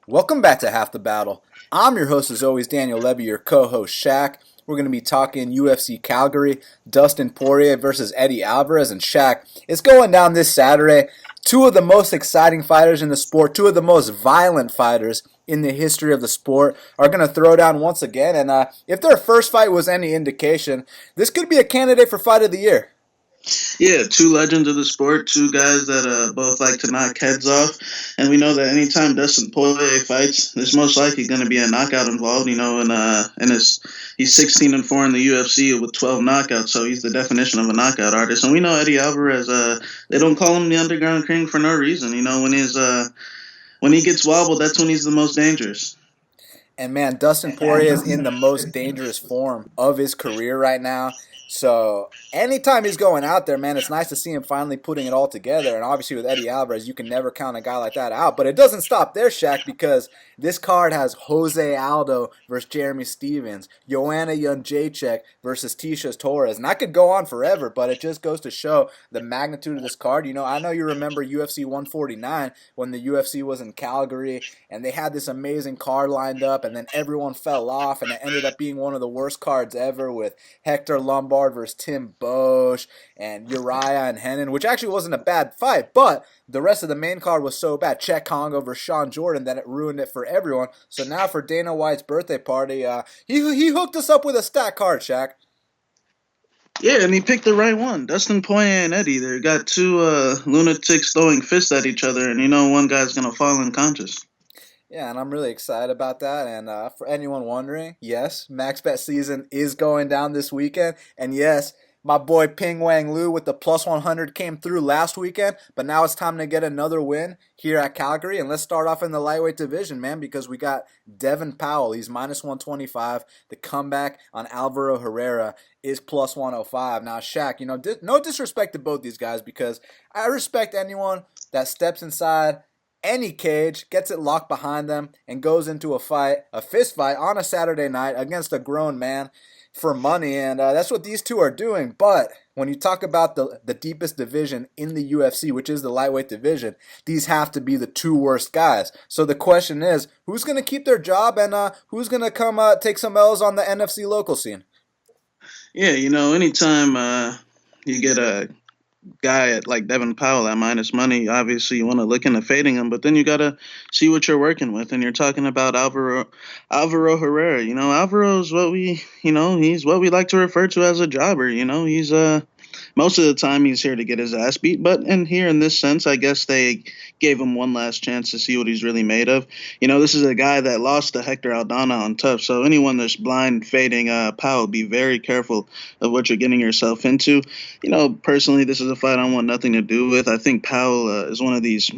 Welcome back to Half the Battle. I'm your host, as always, Daniel Levy, your co-host, Shaq. We're going to be talking UFC Calgary, Dustin Poirier versus Eddie Alvarez. And Shaq, it's going down this Saturday. Two of the most exciting fighters in the sport, two of the most violent fighters in the history of the sport are going to throw down once again. And if their first fight was any indication, this could be a candidate for Fight of the Year. Yeah, two legends of the sport, two guys that both like to knock heads off, and we know that anytime Dustin Poirier fights, there's most likely going to be a knockout involved. He's 16-4 in the UFC with 12 knockouts, so he's the definition of a knockout artist. And we know Eddie Alvarez. They don't call him the Underground King for no reason. When he gets wobbled, that's when he's the most dangerous. And man, Dustin Poirier is in the most dangerous form of his career right now. So anytime he's going out there, man, it's nice to see him finally putting it all together. And obviously with Eddie Alvarez, you can never count a guy like that out. But it doesn't stop there, Shaq, because this card has Jose Aldo versus Jeremy Stephens, Joanna Jędrzejczyk versus Tecia Torres. And I could go on forever, but it just goes to show the magnitude of this card. You know, I know you remember UFC 149 when the UFC was in Calgary, and they had this amazing card lined up, and then everyone fell off, and it ended up being one of the worst cards ever with Hector Lombard versus Tim Bosch and Uriah and Hennen, which actually wasn't a bad fight, but the rest of the main card was so bad, Czech Congo versus Sean Jordan, that it ruined it for everyone. So now for Dana White's birthday party, he hooked us up with a stat card, Shaq. Yeah, and he picked the right one. Dustin Poirier and Eddie. They got two lunatics throwing fists at each other, and you know one guy's going to fall unconscious. Yeah, and I'm really excited about that. And for anyone wondering, yes, MaxBet season is going down this weekend. And yes, my boy Ping Wang Lu with the plus 100 came through last weekend. But now it's time to get another win here at Calgary. And let's start off in the lightweight division, man, because we got Devin Powell. He's minus 125. The comeback on Alvaro Herrera is plus 105. Now, Shaq, you know, no disrespect to both these guys, because I respect anyone that steps inside any cage, gets it locked behind them, and goes into a fist fight on a Saturday night against a grown man for money. And that's what these two are doing. But when you talk about the deepest division in the UFC, which is the lightweight division, these have to be the two worst guys. So the question is, who's going to keep their job, and who's going to come take some L's on the NFC local scene? Yeah, you know, anytime you get a guy at like Devin Powell at minus money, obviously you want to look into fading him, but then you gotta see what you're working with. And you're talking about Alvaro Herrera. You know, Alvaro is he's what we like to refer to as a jobber. You know, he's most of the time he's here to get his ass beat, but in this sense, I guess they gave him one last chance to see what he's really made of. You know, this is a guy that lost to Hector Aldana on Tough, so anyone that's blind fading Powell, be very careful of what you're getting yourself into. You know, personally, this is a fight I want nothing to do with. I think Powell is one of these,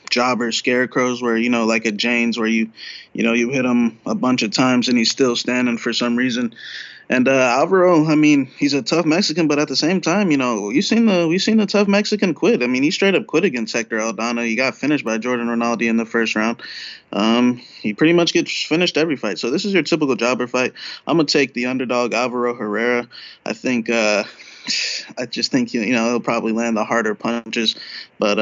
jobber scarecrows where, like at Jane's, where you hit him a bunch of times and he's still standing for some reason. And Alvaro, I mean, he's a tough Mexican, but at the same time, we've seen the tough Mexican quit. I mean, he straight up quit against Hector Aldana. He got finished by Jordan Rinaldi in the first round. He pretty much gets finished every fight. So this is your typical jobber fight. I'm gonna take the underdog Alvaro Herrera. I just think he'll probably land the harder punches, but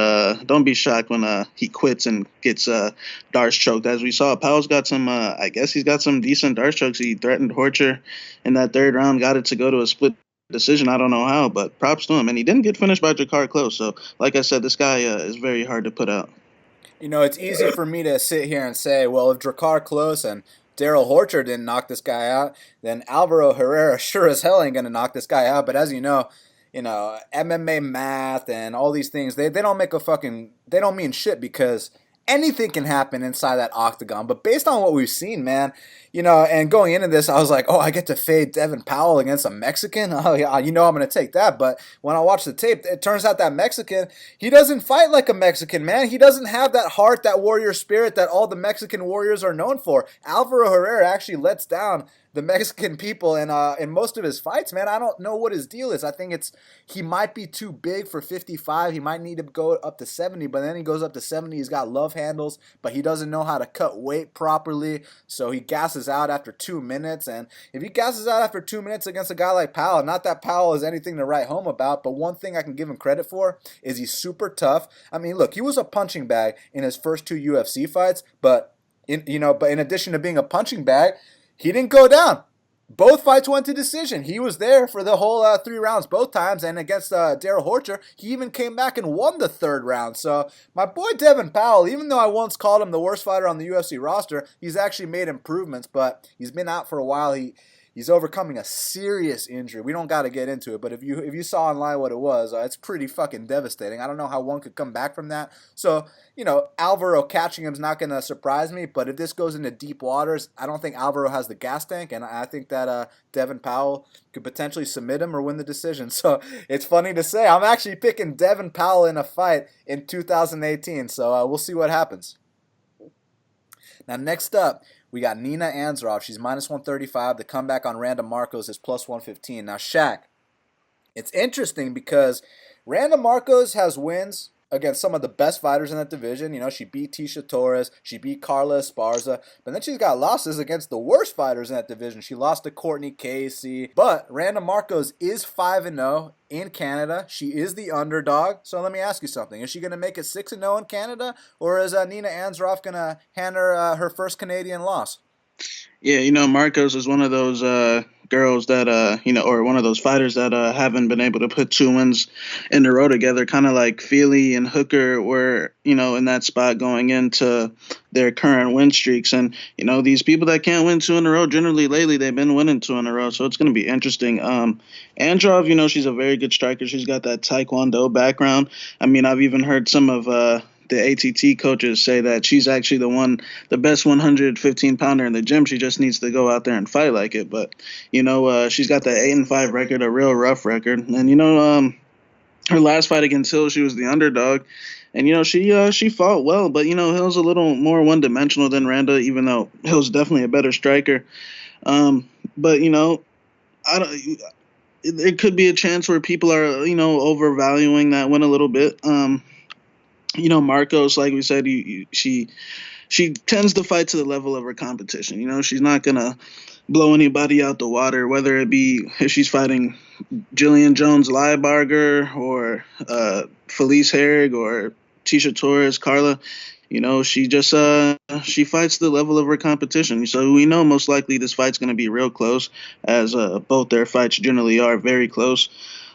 don't be shocked when he quits and gets Darce choked. As we saw, Powell's got some. I guess he's got some decent Darce chokes. He threatened Horcher in that third round, got it to go to a split decision. I don't know how, but props to him. And he didn't get finished by Jakar Close. So, like I said, this guy is very hard to put out. You know, it's easy for me to sit here and say, well, if Drakkar Close and Daryl Horcher didn't knock this guy out, then Alvaro Herrera sure as hell ain't going to knock this guy out. But as you know, MMA math and all these things, they don't they don't mean shit, because anything can happen inside that octagon. But based on what we've seen, man, and going into this, I was like, oh, I get to fade Devin Powell against a Mexican? Oh, yeah, I'm going to take that. But when I watch the tape, it turns out that Mexican, he doesn't fight like a Mexican, man. He doesn't have that heart, that warrior spirit that all the Mexican warriors are known for. Alvaro Herrera actually lets down the Mexican people in most of his fights, man. I don't know what his deal is. I think he might be too big for 55. He might need to go up to 70, but then he goes up to 70. He's got love handles, but he doesn't know how to cut weight properly, so he gasses out after 2 minutes. And if he gasses out after 2 minutes against a guy like Powell, not that Powell is anything to write home about, but one thing I can give him credit for is he's super tough. I mean, look, he was a punching bag in his first two UFC fights, but But in addition to being a punching bag, he didn't go down. Both fights went to decision. He was there for the whole 3 rounds both times, and against Darrell Horcher, he even came back and won the third round. So my boy Devin Powell, even though I once called him the worst fighter on the UFC roster, he's actually made improvements, but he's been out for a while. He's overcoming a serious injury. We don't got to get into it, but if you saw online what it was, it's pretty fucking devastating. I don't know how one could come back from that. So, Alvaro catching him is not going to surprise me, but if this goes into deep waters, I don't think Alvaro has the gas tank, and I think that Devin Powell could potentially submit him or win the decision. So it's funny to say, I'm actually picking Devin Powell in a fight in 2018, so we'll see what happens. Now, next up, we got Nina Ansaroff. She's minus 135. The comeback on Randa Markos is plus 115. Now, Shaq, it's interesting because Randa Markos has wins against some of the best fighters in that division. She beat Tecia Torres. She beat Carla Esparza. But then she's got losses against the worst fighters in that division. She lost to Courtney Casey. But Randa Markos is 5-0 in Canada. She is the underdog. So let me ask you something. Is she going to make it 6-0 in Canada? Or is Nina Ansaroff going to hand her her first Canadian loss? Yeah, Markos is one of those girls that or one of those fighters that haven't been able to put 2 wins in a row together. Kind of like Feely and Hooker were, in that spot going into their current win streaks. And these people that can't win 2 in a row, generally lately they've been winning 2 in a row. So it's going to be interesting. Androv, she's a very good striker. She's got that Taekwondo background. I mean, I've even heard some of the ATT coaches say that she's actually the best 115 pounder in the gym. She just needs to go out there and fight like it. But, she's got that 8-5 record, a real rough record. And, her last fight against Hill, she was the underdog. And, she fought well, but, Hill's a little more one-dimensional than Randa, even though Hill's definitely a better striker. But, I don't. It could be a chance where people are, overvaluing that win a little bit. Markos, like we said, she tends to fight to the level of her competition. She's not gonna blow anybody out the water, whether it be if she's fighting Jillian Jones-Liebarger or Felice Herrig or Tecia Torres, Carla. She just she fights the level of her competition. So we know most likely this fight's gonna be real close, as both their fights generally are very close.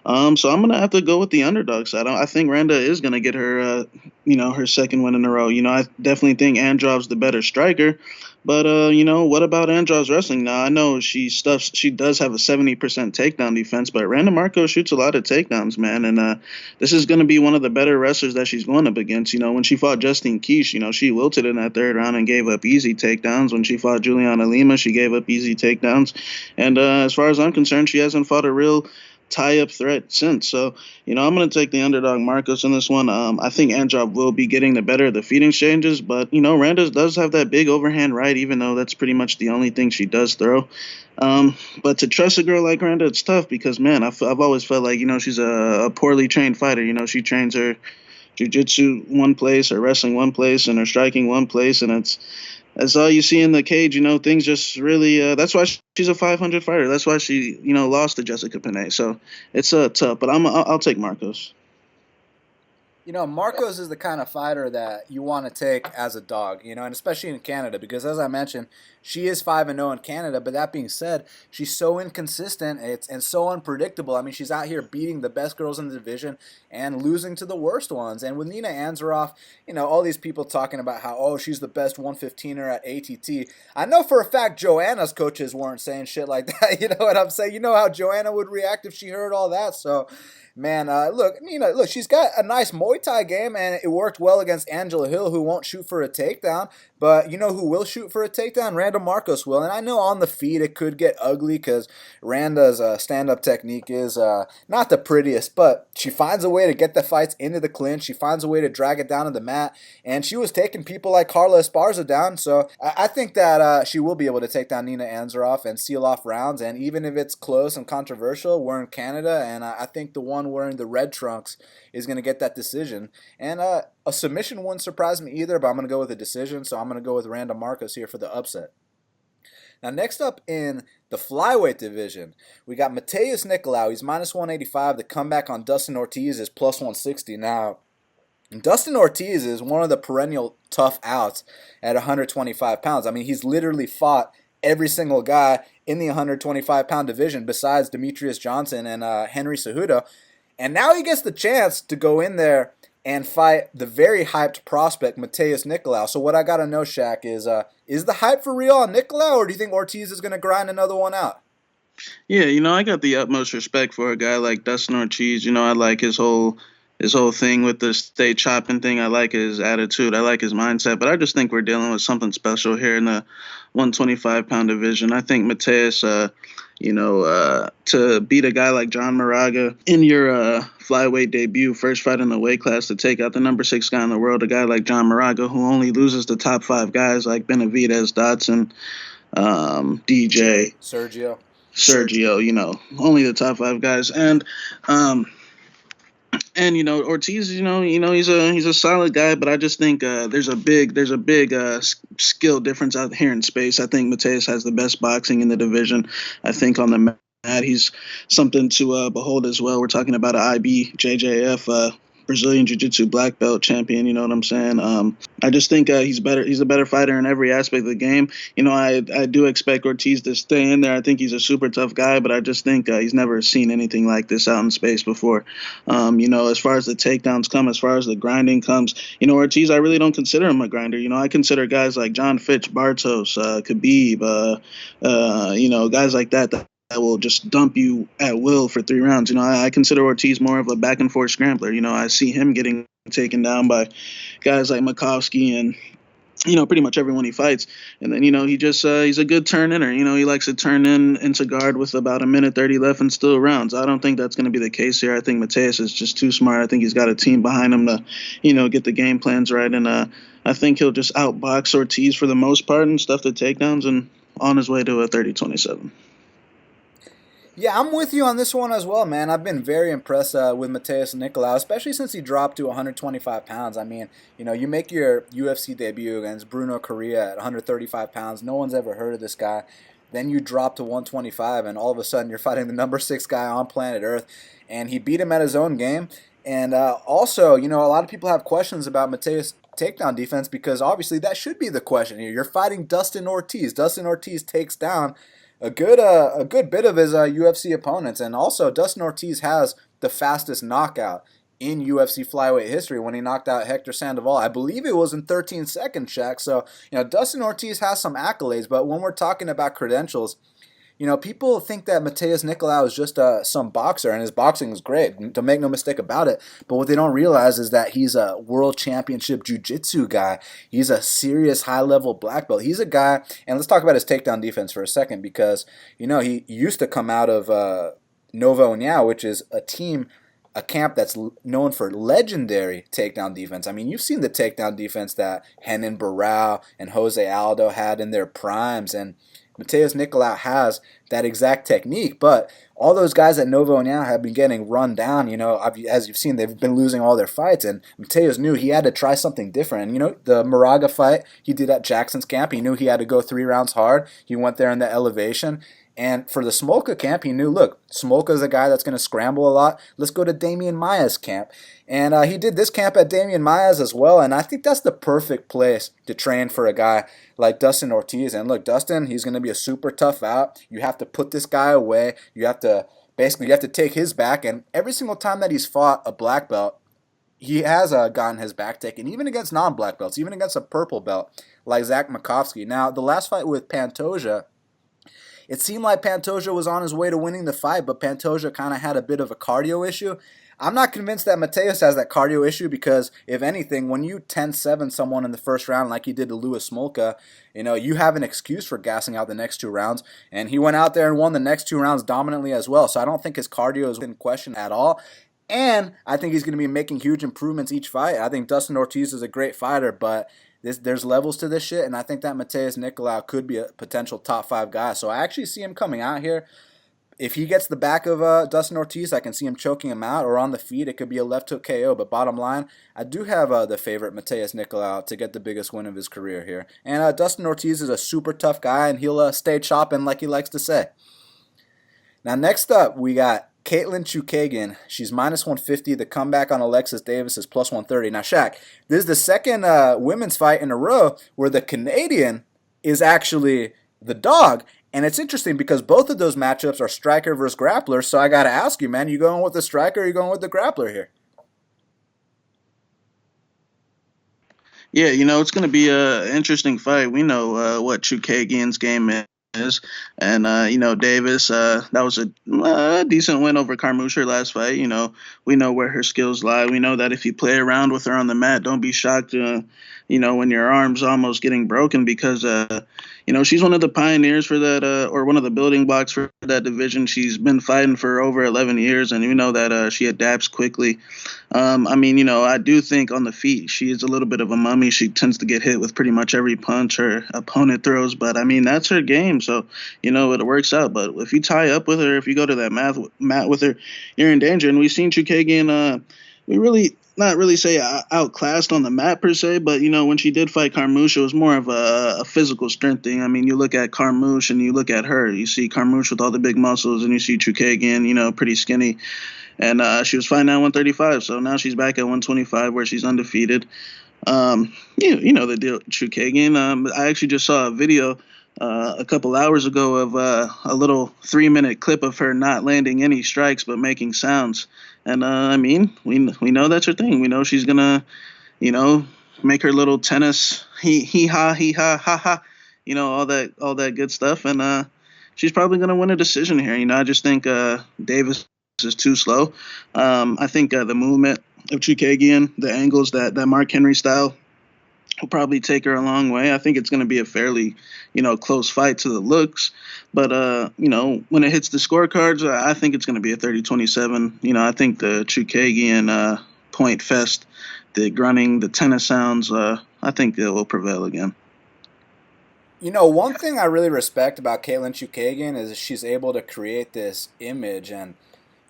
So I'm gonna have to go with the underdog side. I think Randa is gonna get her, her second win in a row. I definitely think Androv's the better striker, but what about Androv's wrestling? Now I know she does have a 70% takedown defense, but Randa Markos shoots a lot of takedowns, man, and this is gonna be one of the better wrestlers that she's going up against. When she fought Justine Kish, she wilted in that third round and gave up easy takedowns. When she fought Juliana Lima, she gave up easy takedowns, and as far as I'm concerned, she hasn't fought a real tie-up threat since. So, I'm going to take the underdog Markos in this one. I think Androv will be getting the better of the feet exchanges, but, Randa does have that big overhand right, even though that's pretty much the only thing she does throw. But to trust a girl like Randa, it's tough because, man, I've always felt like, she's a poorly trained fighter. She trains her jiu-jitsu one place, her wrestling one place, and her striking one place, and that's all you see in the cage. Things just really. That's why she's a 500 fighter. That's why she, lost to Jessica Penne. So it's tough. But I'll take Markos. Markos is the kind of fighter that you want to take as a dog, and especially in Canada, because as I mentioned, she is 5-0 in Canada, but that being said, she's so inconsistent and so unpredictable. I mean, she's out here beating the best girls in the division and losing to the worst ones. And with Nina Ansaroff, all these people talking about how, she's the best 115er at ATT. I know for a fact Joanna's coaches weren't saying shit like that. You know what I'm saying? You know how Joanna would react if she heard all that. So, man, look, she's got a nice Muay Thai game, and it worked well against Angela Hill, who won't shoot for a takedown. But you know who will shoot for a takedown? Randa Markos will. And I know on the feet it could get ugly because Randa's stand-up technique is not the prettiest, but she finds a way to get the fights into the clinch. She finds a way to drag it down to the mat. And she was taking people like Carla Esparza down. So I think that she will be able to take down Nina Ansaroff and seal off rounds. And even if it's close and controversial, we're in Canada, and I think the one wearing the red trunks is going to get that decision. And a submission wouldn't surprise me either, but I'm going to go with a decision, so I'm going to go with Randa Markos here for the upset. Now, next up in the flyweight division, we got Matheus Nicolau. He's minus 185. The comeback on Dustin Ortiz is plus 160. Now, And Dustin Ortiz is one of the perennial tough outs at 125 pounds. I mean, he's literally fought every single guy in the 125-pound division besides Demetrius Johnson and Henry Cejudo. And now he gets the chance to go in there and fight the very hyped prospect, Matheus Nicolau. So what I got to know, Shaq, is the hype for real on Nicolau, or do you think Ortiz is going to grind another one out? Yeah, I got the utmost respect for a guy like Dustin Ortiz. I like his whole thing with the state chopping thing. I like his attitude. I like his mindset. But I just think we're dealing with something special here in the 125-pound division. I think Matheus, to beat a guy like John Moraga in your flyweight debut, first fight in the weight class, to take out the number 6 guy in the world, a guy like John Moraga, who only loses the top 5 guys like Benavidez, Dotson, DJ, Sergio, only the top 5 guys. And Ortiz, he's a solid guy, but I just think there's a big skill difference out here in space. I think Matheus has the best boxing in the division. I think on the mat he's something to behold as well. We're talking about an IBJJF Brazilian Jiu-Jitsu black belt champion. You know what I'm saying? I just think he's better. He's a better fighter in every aspect of the game. I do expect Ortiz to stay in there. I think he's a super tough guy, but I just think he's never seen anything like this out in space before. As far as the takedowns come, as far as the grinding comes, Ortiz, I really don't consider him a grinder. I consider guys like John Fitch, Bartos, Khabib, guys like that will just dump you at will for 3 rounds. I consider Ortiz more of a back and forth scrambler. I see him getting taken down by guys like Makovsky and pretty much everyone he fights. And then, he's a good turn-inner. He likes to turn into guard with about 1:30 left and still rounds. I don't think that's going to be the case here. I think Matheus is just too smart. I think he's got a team behind him to, get the game plans right. And I think he'll just outbox Ortiz for the most part and stuff the takedowns and on his way to a 30-27. Yeah, I'm with you on this one as well, man. I've been very impressed with Matheus Nicolau, especially since he dropped to 125 pounds. I mean, you make your UFC debut against Bruno Correa at 135 pounds. No one's ever heard of this guy. Then you drop to 125, and all of a sudden you're fighting the number 6 guy on planet Earth, and he beat him at his own game. And also, a lot of people have questions about Matheus' takedown defense because obviously that should be the question here. You're fighting Dustin Ortiz. Dustin Ortiz takes down a good bit of his UFC opponents, and also Dustin Ortiz has the fastest knockout in UFC flyweight history when he knocked out Hector Sandoval. I believe it was in 13 seconds, Shaq. So Dustin Ortiz has some accolades, but when we're talking about credentials, people think that Matheus Nicolau is just some boxer, and his boxing is great. Don't make no mistake about it. But what they don't realize is that he's a world championship jiu-jitsu guy. He's a serious high-level black belt. He's a guy, and let's talk about his takedown defense for a second, because he used to come out of Novo União, which is a camp that's known for legendary takedown defense. I mean, you've seen the takedown defense that Renan Barão and Jose Aldo had in their primes, and Matheus Nicolau has that exact technique, but all those guys at Novo União have been getting run down. As you've seen, they've been losing all their fights, and Matheus knew he had to try something different. And, the Moraga fight he did at Jackson's camp, he knew he had to go 3 rounds hard. He went there in the elevation. And for the Smolka camp, he knew, look, Smolka's a guy that's going to scramble a lot. Let's go to Damian Maia's camp. And he did this camp at Damian Maia's as well, and I think that's the perfect place to train for a guy like Dustin Ortiz. And look, Dustin, he's going to be a super tough out. You have to put this guy away. You have to take his back, and every single time that he's fought a black belt, he has gotten his back taken, even against non-black belts, even against a purple belt like Zach Makovsky. Now, the last fight with Pantoja, it seemed like Pantoja was on his way to winning the fight, but Pantoja kind of had a bit of a cardio issue. I'm not convinced that Matheus has that cardio issue because, if anything, when you 10-7 someone in the first round like he did to Louis Smolka, you have an excuse for gassing out the next 2 rounds, and he went out there and won the next 2 rounds dominantly as well. So I don't think his cardio is in question at all. And I think he's going to be making huge improvements each fight. I think Dustin Ortiz is a great fighter, but there's levels to this shit, and I think that Matheus Nicolau could be a potential top 5 guy. So I actually see him coming out here. If he gets the back of Dustin Ortiz, I can see him choking him out, or on the feet, it could be a left hook KO. But bottom line, I do have the favorite, Matheus Nicolau, to get the biggest win of his career here. And Dustin Ortiz is a super tough guy, and he'll stay chopping like he likes to say. Now, next up, we got Caitlin Chukagian, she's minus 150. The comeback on Alexis Davis is plus 130. Now, Shaq, this is the second women's fight in a row where the Canadian is actually the dog. And it's interesting because both of those matchups are striker versus grappler. So I got to ask you, man, you going with the striker or you going with the grappler here? Yeah, it's going to be a interesting fight. We know what Chukagian's game is, and Davis. That was a decent win over Carmouche last fight. We know where her skills lie. We know that if you play around with her on the mat, don't be shocked. When your arm's almost getting broken because she's one of the pioneers for that, or one of the building blocks for that division. She's been fighting for over 11 years, and we know that she adapts quickly. I do think on the feet she is a little bit of a mummy. She tends to get hit with pretty much every punch her opponent throws, but that's her game. So it works out. But if you tie up with her, if you go to that mat with her, you're in danger. And we've seen Chukagian. We really not really say outclassed on the mat per se, but when she did fight Carmouche, it was more of a physical strength thing. You look at Carmouche and you look at her. You see Carmouche with all the big muscles, and you see Chukagian, pretty skinny. And she was fighting at 135, so now she's back at 125 where she's undefeated. The deal, Chukagian. I actually just saw a video a couple hours ago of a little 3-minute clip of her not landing any strikes but making sounds. And we know that's her thing. We know she's gonna, make her little tennis he ha ha ha, all that good stuff. And she's probably gonna win a decision here. I just think Davis is too slow. I think the movement of Chukagian, the angles, that Mark Henry style, will probably take her a long way. I think it's going to be a fairly, close fight to the looks. But, when it hits the scorecards, I think it's going to be a 30-27. I think the Chukagian point fest, the grunting, the tennis sounds, I think it will prevail again. One thing I really respect about Caitlin Chukagian is she's able to create this image, and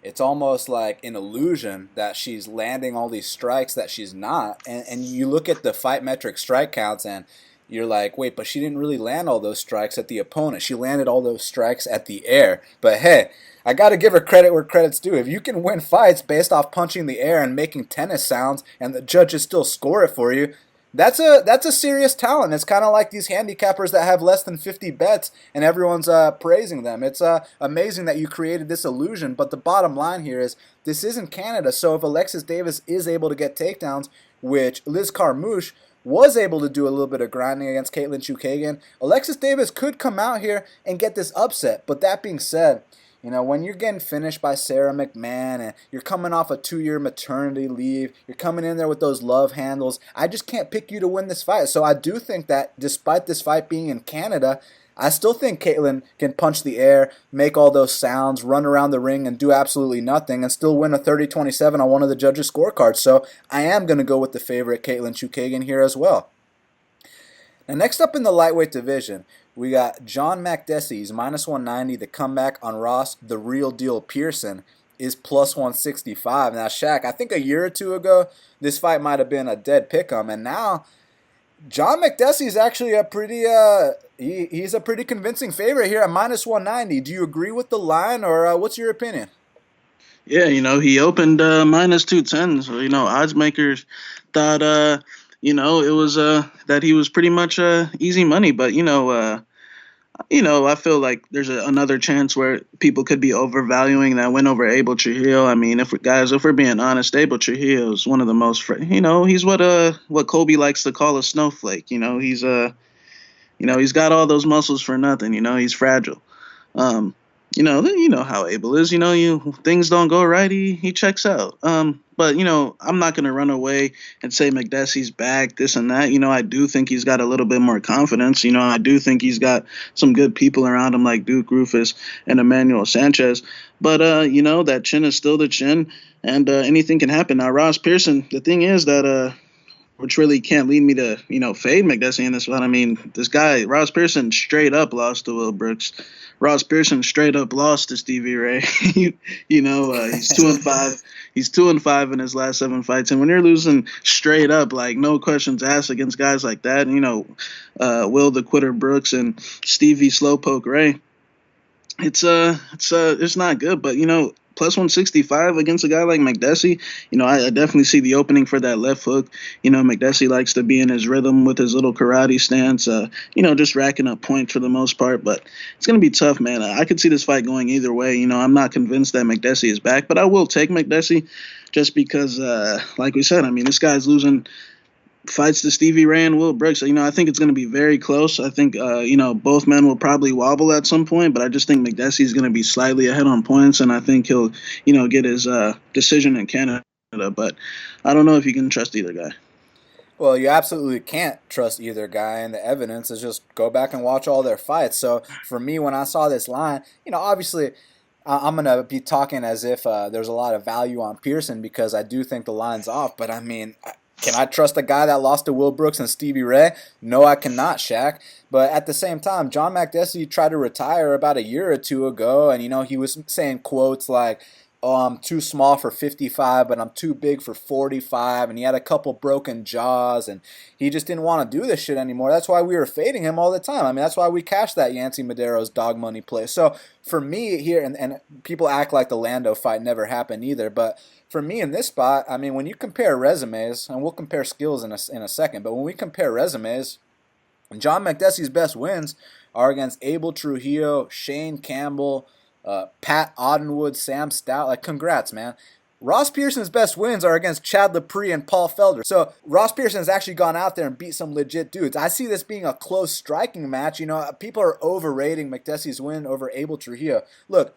it's almost like an illusion that she's landing all these strikes that she's not. And you look at the fight metric strike counts and you're like, wait, but she didn't really land all those strikes at the opponent. She landed all those strikes at the air. But hey, I got to give her credit where credit's due. If you can win fights based off punching the air and making tennis sounds and the judges still score it for you, that's a serious talent. It's kind of like these handicappers that have less than 50 bets and everyone's praising them. It's amazing that you created this illusion, but the bottom line here is this isn't Canada, so if Alexis Davis is able to get takedowns, which Liz Carmouche was able to do a little bit of grinding against Caitlin Chukagian, Alexis Davis could come out here and get this upset. But that being said, when you're getting finished by Sarah McMahon and you're coming off a 2-year maternity leave, you're coming in there with those love handles, I just can't pick you to win this fight. So I do think that despite this fight being in Canada, I still think Caitlin can punch the air, make all those sounds, run around the ring and do absolutely nothing and still win a 30-27 on one of the judges' scorecards. So I am going to go with the favorite Caitlin Chukagian here as well. Now next up in the lightweight division, we got John Makdessi. He's minus 190. The comeback on Ross, the real deal Pearson, is plus 165. Now, Shaq, I think a year or two ago, this fight might have been a dead pick'em, and now John Makdessi is actually a pretty he's a pretty convincing favorite here at minus 190. Do you agree with the line, or what's your opinion? Yeah, he opened minus 210, so odds makers thought it was that he was pretty much easy money, but I feel like there's another chance where people could be overvaluing that win over Abel Trujillo. If we're being honest, Abel Trujillo is one of the most, he's what Colby likes to call a snowflake. He's he's got all those muscles for nothing. He's fragile. You know how Abel is. Things don't go right, he checks out. But I'm not gonna run away and say Makdessi's back, this and that. I do think he's got a little bit more confidence. I do think he's got some good people around him like Duke Rufus and Emmanuel Sanchez. But that chin is still the chin, and anything can happen. Now Ross Pearson, the thing is that which really can't lead me to fade Makdessi in this one. This guy Ross Pearson straight up lost to Will Brooks. Ross Pearson straight up lost to Stevie Ray. He's 2-5. He's 2-5 in his last 7 fights. And when you're losing straight up, like no questions asked against guys like that, Will the Quitter Brooks and Stevie Slowpoke Ray, it's not good. But plus 165 against a guy like Makdessi, I definitely see the opening for that left hook. Makdessi likes to be in his rhythm with his little karate stance, just racking up points for the most part. But it's going to be tough, man. I could see this fight going either way. I'm not convinced that Makdessi is back, but I will take Makdessi just because, like we said, this guy's losing fights to Stevie Ray and Will Brooks. I think it's going to be very close. I think, both men will probably wobble at some point, but I just think Makdessi is going to be slightly ahead on points, and I think he'll, get his decision in Canada. But I don't know if you can trust either guy. Well, you absolutely can't trust either guy, and the evidence is just go back and watch all their fights. So for me, when I saw this line, obviously I'm going to be talking as if there's a lot of value on Pearson because I do think the line's off, but can I trust a guy that lost to Will Brooks and Stevie Ray? No, I cannot, Shaq. But at the same time, John Makdessi tried to retire about a year or two ago, and, he was saying quotes like, oh, I'm too small for 55, but I'm too big for 45, and he had a couple broken jaws, and he just didn't want to do this shit anymore. That's why we were fading him all the time. That's why we cashed that Yancy Madero's dog money play. So for me here, and people act like the Lando fight never happened either, but for me in this spot, when you compare resumes, and we'll compare skills in a second, but when we compare resumes, John Makdessi's best wins are against Abel Trujillo, Shane Campbell, Pat Audenwood, Sam Stout. Congrats, man. Ross Pearson's best wins are against Chad Lepre and Paul Felder. So Ross Pearson has actually gone out there and beat some legit dudes. I see this being a close striking match. People are overrating Makdessi's win over Abel Trujillo. Look,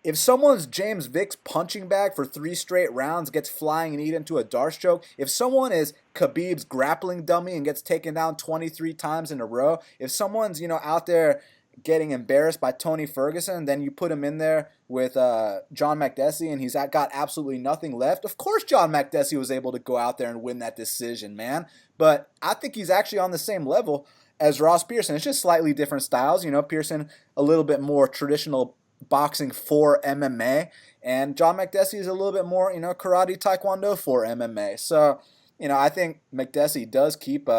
if someone's James Vick's punching bag for 3 straight rounds gets flying and eaten into a Darce choke, if someone is Khabib's grappling dummy and gets taken down 23 times in a row, if someone's, out there getting embarrassed by Tony Ferguson, then you put him in there with John Makdessi and he's got absolutely nothing left. Of course John Makdessi was able to go out there and win that decision, man. But I think he's actually on the same level as Ross Pearson. It's just slightly different styles. Pearson a little bit more traditional boxing for MMA, and John Makdessi is a little bit more, karate taekwondo for MMA. So, I think Makdessi does keep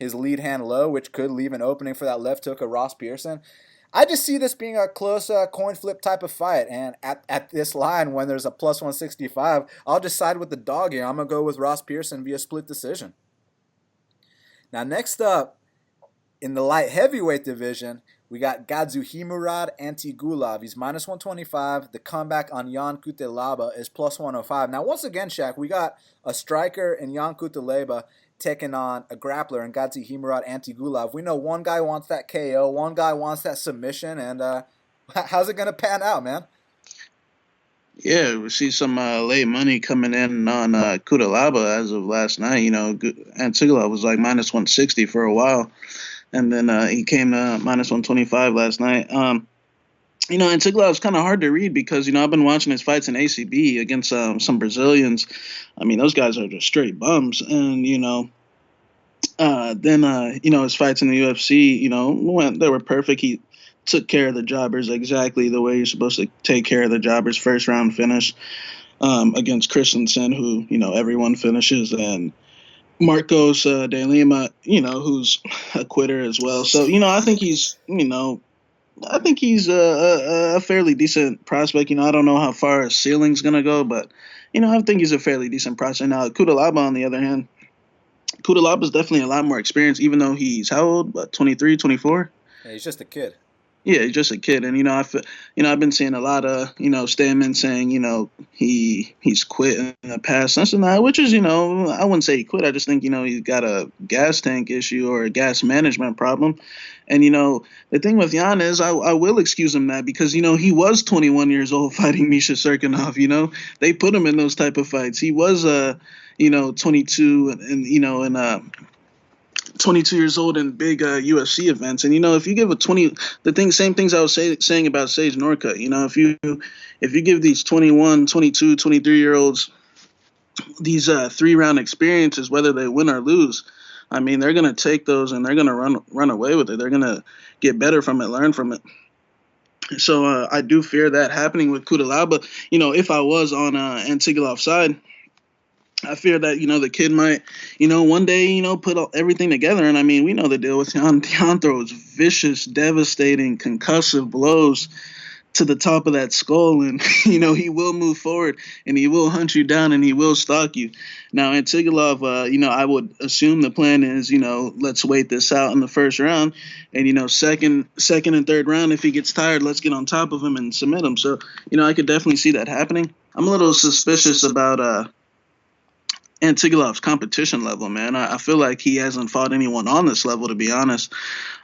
his lead hand low, which could leave an opening for that left hook of Ross Pearson. I just see this being a close coin flip type of fight, and at this line, when there's a plus 165, I'll just side with the dog here. I'm going to go with Ross Pearson via split decision. Now, next up, in the light heavyweight division, we got Gadzihimurad Antigulov. He's minus 125. The comeback on Jan Cutelaba is plus 105. Now, once again, Shaq, we got a striker in Jan Cutelaba taking on a grappler in Gadzihimurad Antigulov. We know one guy wants that KO, one guy wants that submission, and how's it going to pan out, man? Yeah, we see some late money coming in on Cutelaba as of last night. Antigulov was like minus 160 for a while. And then he came to minus 125 last night. Antigulov is kind of hard to read because, I've been watching his fights in ACB against some Brazilians. Those guys are just straight bums. And, then his fights in the UFC, they were perfect. He took care of the jobbers exactly the way you're supposed to take care of the jobbers. First round finish against Christensen, who, everyone finishes, and Markos de Lima, who's a quitter as well. So, I think he's, a fairly decent prospect. I don't know how far his ceiling's going to go, but, I think he's a fairly decent prospect. Now, Cutelaba, on the other hand, Cutelaba's definitely a lot more experienced, even though he's how old? What, 23, 24? Yeah, he's just a kid. Yeah, he's just a kid, and I've been seeing a lot of statements saying he's quit in the past, this and that, which is I wouldn't say he quit. I just think he's got a gas tank issue or a gas management problem, and the thing with Jan is I will excuse him that because he was 21 years old fighting Misha Serkinov. They put him in those type of fights. He was 22 and 22 years old in big UFC events. And, if you give same things I was saying about Sage Norcutt, if you give these 21, 22, 23-year-olds these 3-round experiences, whether they win or lose, they're going to take those and they're going to run away with it. They're going to get better from it, learn from it. So I do fear that happening with Cutelaba. If I was on Antigulov's side, I fear that, the kid might, one day, put everything together. And, we know the deal with Jan. Jan throws vicious, devastating, concussive blows to the top of that skull, and he will move forward and he will hunt you down and he will stalk you. Now, Antigulov, I would assume the plan is, let's wait this out in the first round, and second and third round, if he gets tired, let's get on top of him and submit him. So, I could definitely see that happening. I'm a little suspicious about Antigulov's competition level, man. I feel like he hasn't fought anyone on this level, to be honest,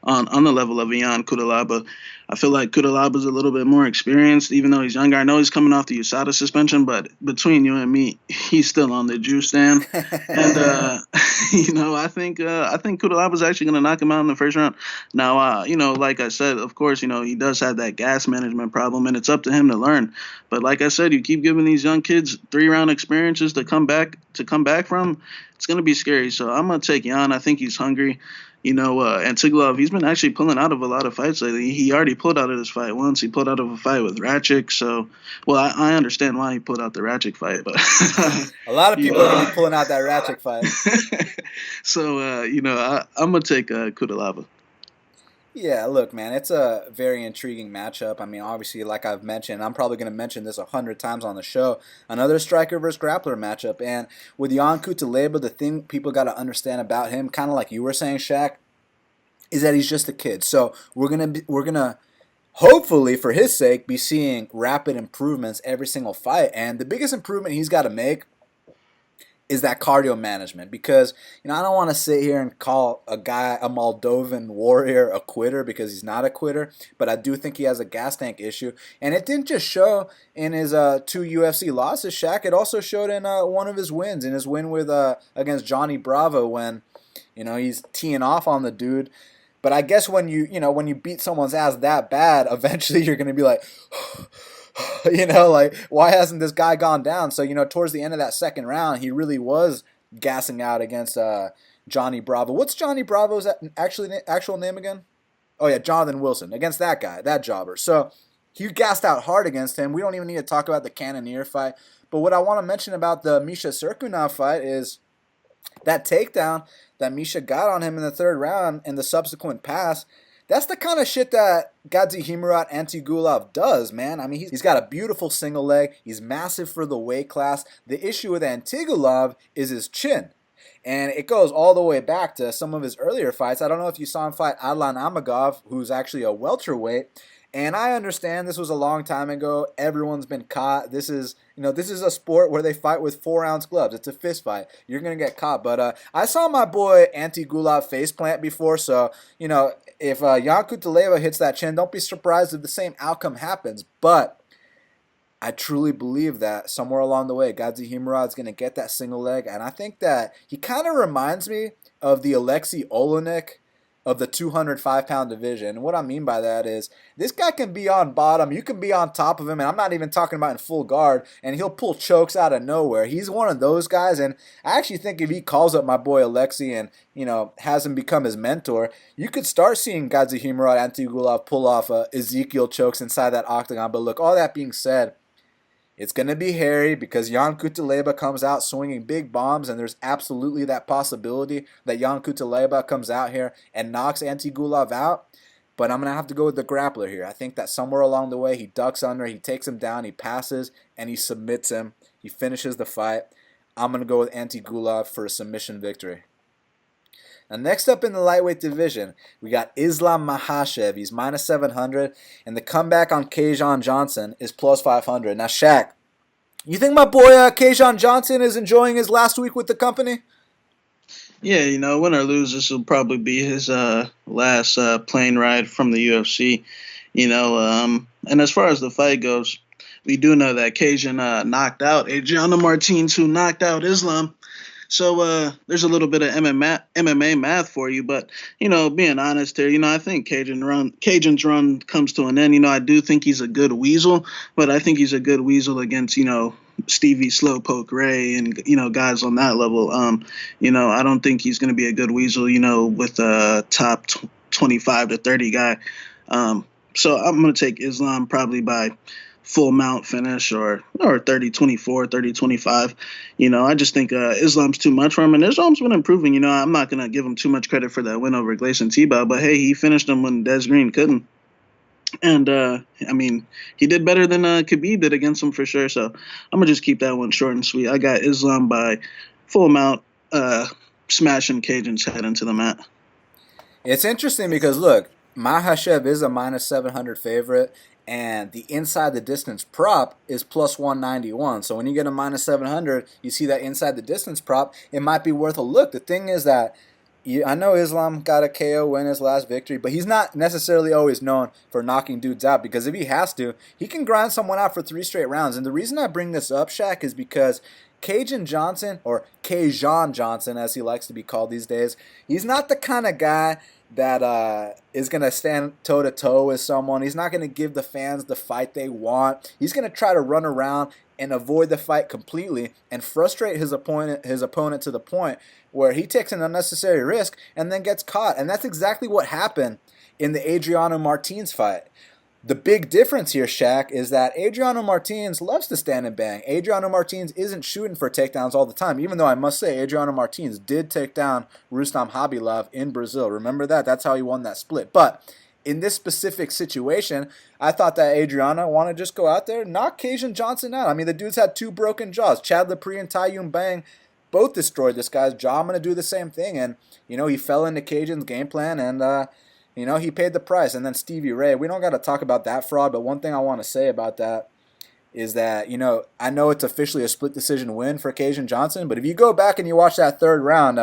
on the level of Ian Cutelaba. I feel like Cutelaba's a little bit more experienced, even though he's younger. I know he's coming off the USADA suspension, but between you and me, he's still on the juice stand. And I think Cutelaba's actually going to knock him out in the first round. Now, like I said, of course, he does have that gas management problem, and it's up to him to learn. But like I said, you keep giving these young kids 3-round experiences to come back from. It's going to be scary. So I'm going to take Jan. I think he's hungry. Antigulov, he's been actually pulling out of a lot of fights lately. He already pulled out of this fight once. He pulled out of a fight with Ratchik. So, I understand why he pulled out the Ratchik fight, but a lot of people are going to be pulling out that Ratchik fight. So, I'm going to take Cutelaba. Yeah, look, man, it's a very intriguing matchup. I mean, obviously, like I've mentioned, I'm probably going to mention this 100 times on the show, another striker versus grappler matchup. And with Ian Cutelaba, the thing people got to understand about him, kind of like you were saying, Shaq, is that he's just a kid. So we're gonna hopefully, for his sake, be seeing rapid improvements every single fight. And the biggest improvement he's got to make is that cardio management, because I don't want to sit here and call a Moldovan warrior a quitter, because he's not a quitter, but I do think he has a gas tank issue, and it didn't just show in his 2 UFC losses, Shaq. It also showed in one of his wins, in his win with against Johnny Bravo, when he's teeing off on the dude. But I guess when you beat someone's ass that bad, eventually you're gonna be like, like, why hasn't this guy gone down? So, towards the end of that second round, he really was gassing out against Johnny Bravo. What's Johnny Bravo's actual name again? Oh, yeah, Jonathan Wilson. Against that guy, that jobber. So, he gassed out hard against him. We don't even need to talk about the Cannonier fight. But what I want to mention about the Misha Serkunov fight is that takedown that Misha got on him in the third round and the subsequent pass. That's the kind of shit that Gadzihimurad Antigulov does, man. I mean, he's got a beautiful single leg. He's massive for the weight class. The issue with Antigulov is his chin. And it goes all the way back to some of his earlier fights. I don't know if you saw him fight Adlan Amagov, who's actually a welterweight. And I understand this was a long time ago. Everyone's been caught. This is a sport where they fight with 4-ounce gloves. It's a fist fight. You're going to get caught. But I saw my boy Antigulov faceplant before. So, if Ian Cutelaba hits that chin, don't be surprised if the same outcome happens. But I truly believe that somewhere along the way, Gadzihimurad is going to get that single leg. And I think that he kind of reminds me of the Alexei Olenek of the 205-pound division. And what I mean by that is this guy can be on bottom, you can be on top of him, and I'm not even talking about in full guard, and he'll pull chokes out of nowhere. He's one of those guys, and I actually think if he calls up my boy Alexei and, has him become his mentor, you could start seeing Gadzihimurad Antigulov pull off Ezekiel chokes inside that octagon. But look, all that being said, it's going to be hairy because Ian Cutelaba comes out swinging big bombs, and there's absolutely that possibility that Ian Cutelaba comes out here and knocks Antigulov out. But I'm going to have to go with the grappler here. I think that somewhere along the way he ducks under, he takes him down, he passes, and he submits him. He finishes the fight. I'm going to go with Antigulov for a submission victory. Now, next up in the lightweight division, we got Islam Makhachev. He's minus 700, and the comeback on Kajan Johnson is plus 500. Now, Shaq, you think my boy Kajan Johnson is enjoying his last week with the company? Yeah, win or lose, this will probably be his last plane ride from the UFC. And as far as the fight goes, we do know that Kajan knocked out Adriano Martins, who knocked out Islam. So there's a little bit of MMA math for you, but being honest here, I think Cajun's run comes to an end. I do think he's a good weasel, but I think he's a good weasel against Stevie Slowpoke Ray and guys on that level. I don't think he's going to be a good weasel, with a top 25 to 30 guy. So I'm going to take Islam probably by full mount finish or 30-24, 30-25. I just think Islam's too much for him, and Islam's been improving. I'm not going to give him too much credit for that win over Gleison Tebow, but hey, he finished him when Des Green couldn't. And I mean, he did better than Khabib did against him for sure. So I'm gonna just keep that one short and sweet. I got Islam by full amount, smashing Cajun's head into the mat. It's interesting because look, Makhachev is a minus 700 favorite, and the inside the distance prop is plus 191. So when you get a minus 700, you see that inside the distance prop, it might be worth a look. The thing is that I know Islam got a KO win his last victory, but he's not necessarily always known for knocking dudes out, because if he has to, he can grind someone out for 3 straight rounds. And the reason I bring this up, Shaq, is because Kajan Johnson, or Kajan Johnson as he likes to be called these days, he's not the kind of guy that is going to stand toe-to-toe with someone. He's not going to give the fans the fight they want. He's going to try to run around and avoid the fight completely and frustrate his opponent to the point where he takes an unnecessary risk and then gets caught. And that's exactly what happened in the Adriano Martins fight. The big difference here, Shaq, is that Adriano Martins loves to stand and bang. Adriano Martins isn't shooting for takedowns all the time, even though I must say Adriano Martins did take down Rustam Khabilov in Brazil. Remember that? That's how he won that split. But in this specific situation, I thought that Adriano wanted to just go out there and knock Kajan Johnson out. I mean, the dude's had 2 broken jaws. Chad Lepre and Taiyun Bang both destroyed this guy's jaw. I'm going to do the same thing. And, he fell into Kajan's game plan, and he paid the price. And then Stevie Ray, we don't got to talk about that fraud, but one thing I want to say about that is that, I know it's officially a split decision win for Kajan Johnson, but if you go back and you watch that 3rd round,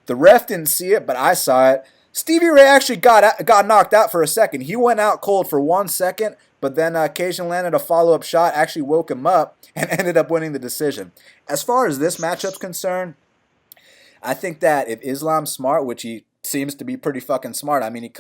the ref didn't see it, but I saw it. Stevie Ray actually got knocked out for a second. He went out cold for 1 second, but then Kajan landed a follow-up shot, actually woke him up, and ended up winning the decision. As far as this matchup's concerned, I think that if Islam's smart, which he seems to be pretty fucking smart. I mean,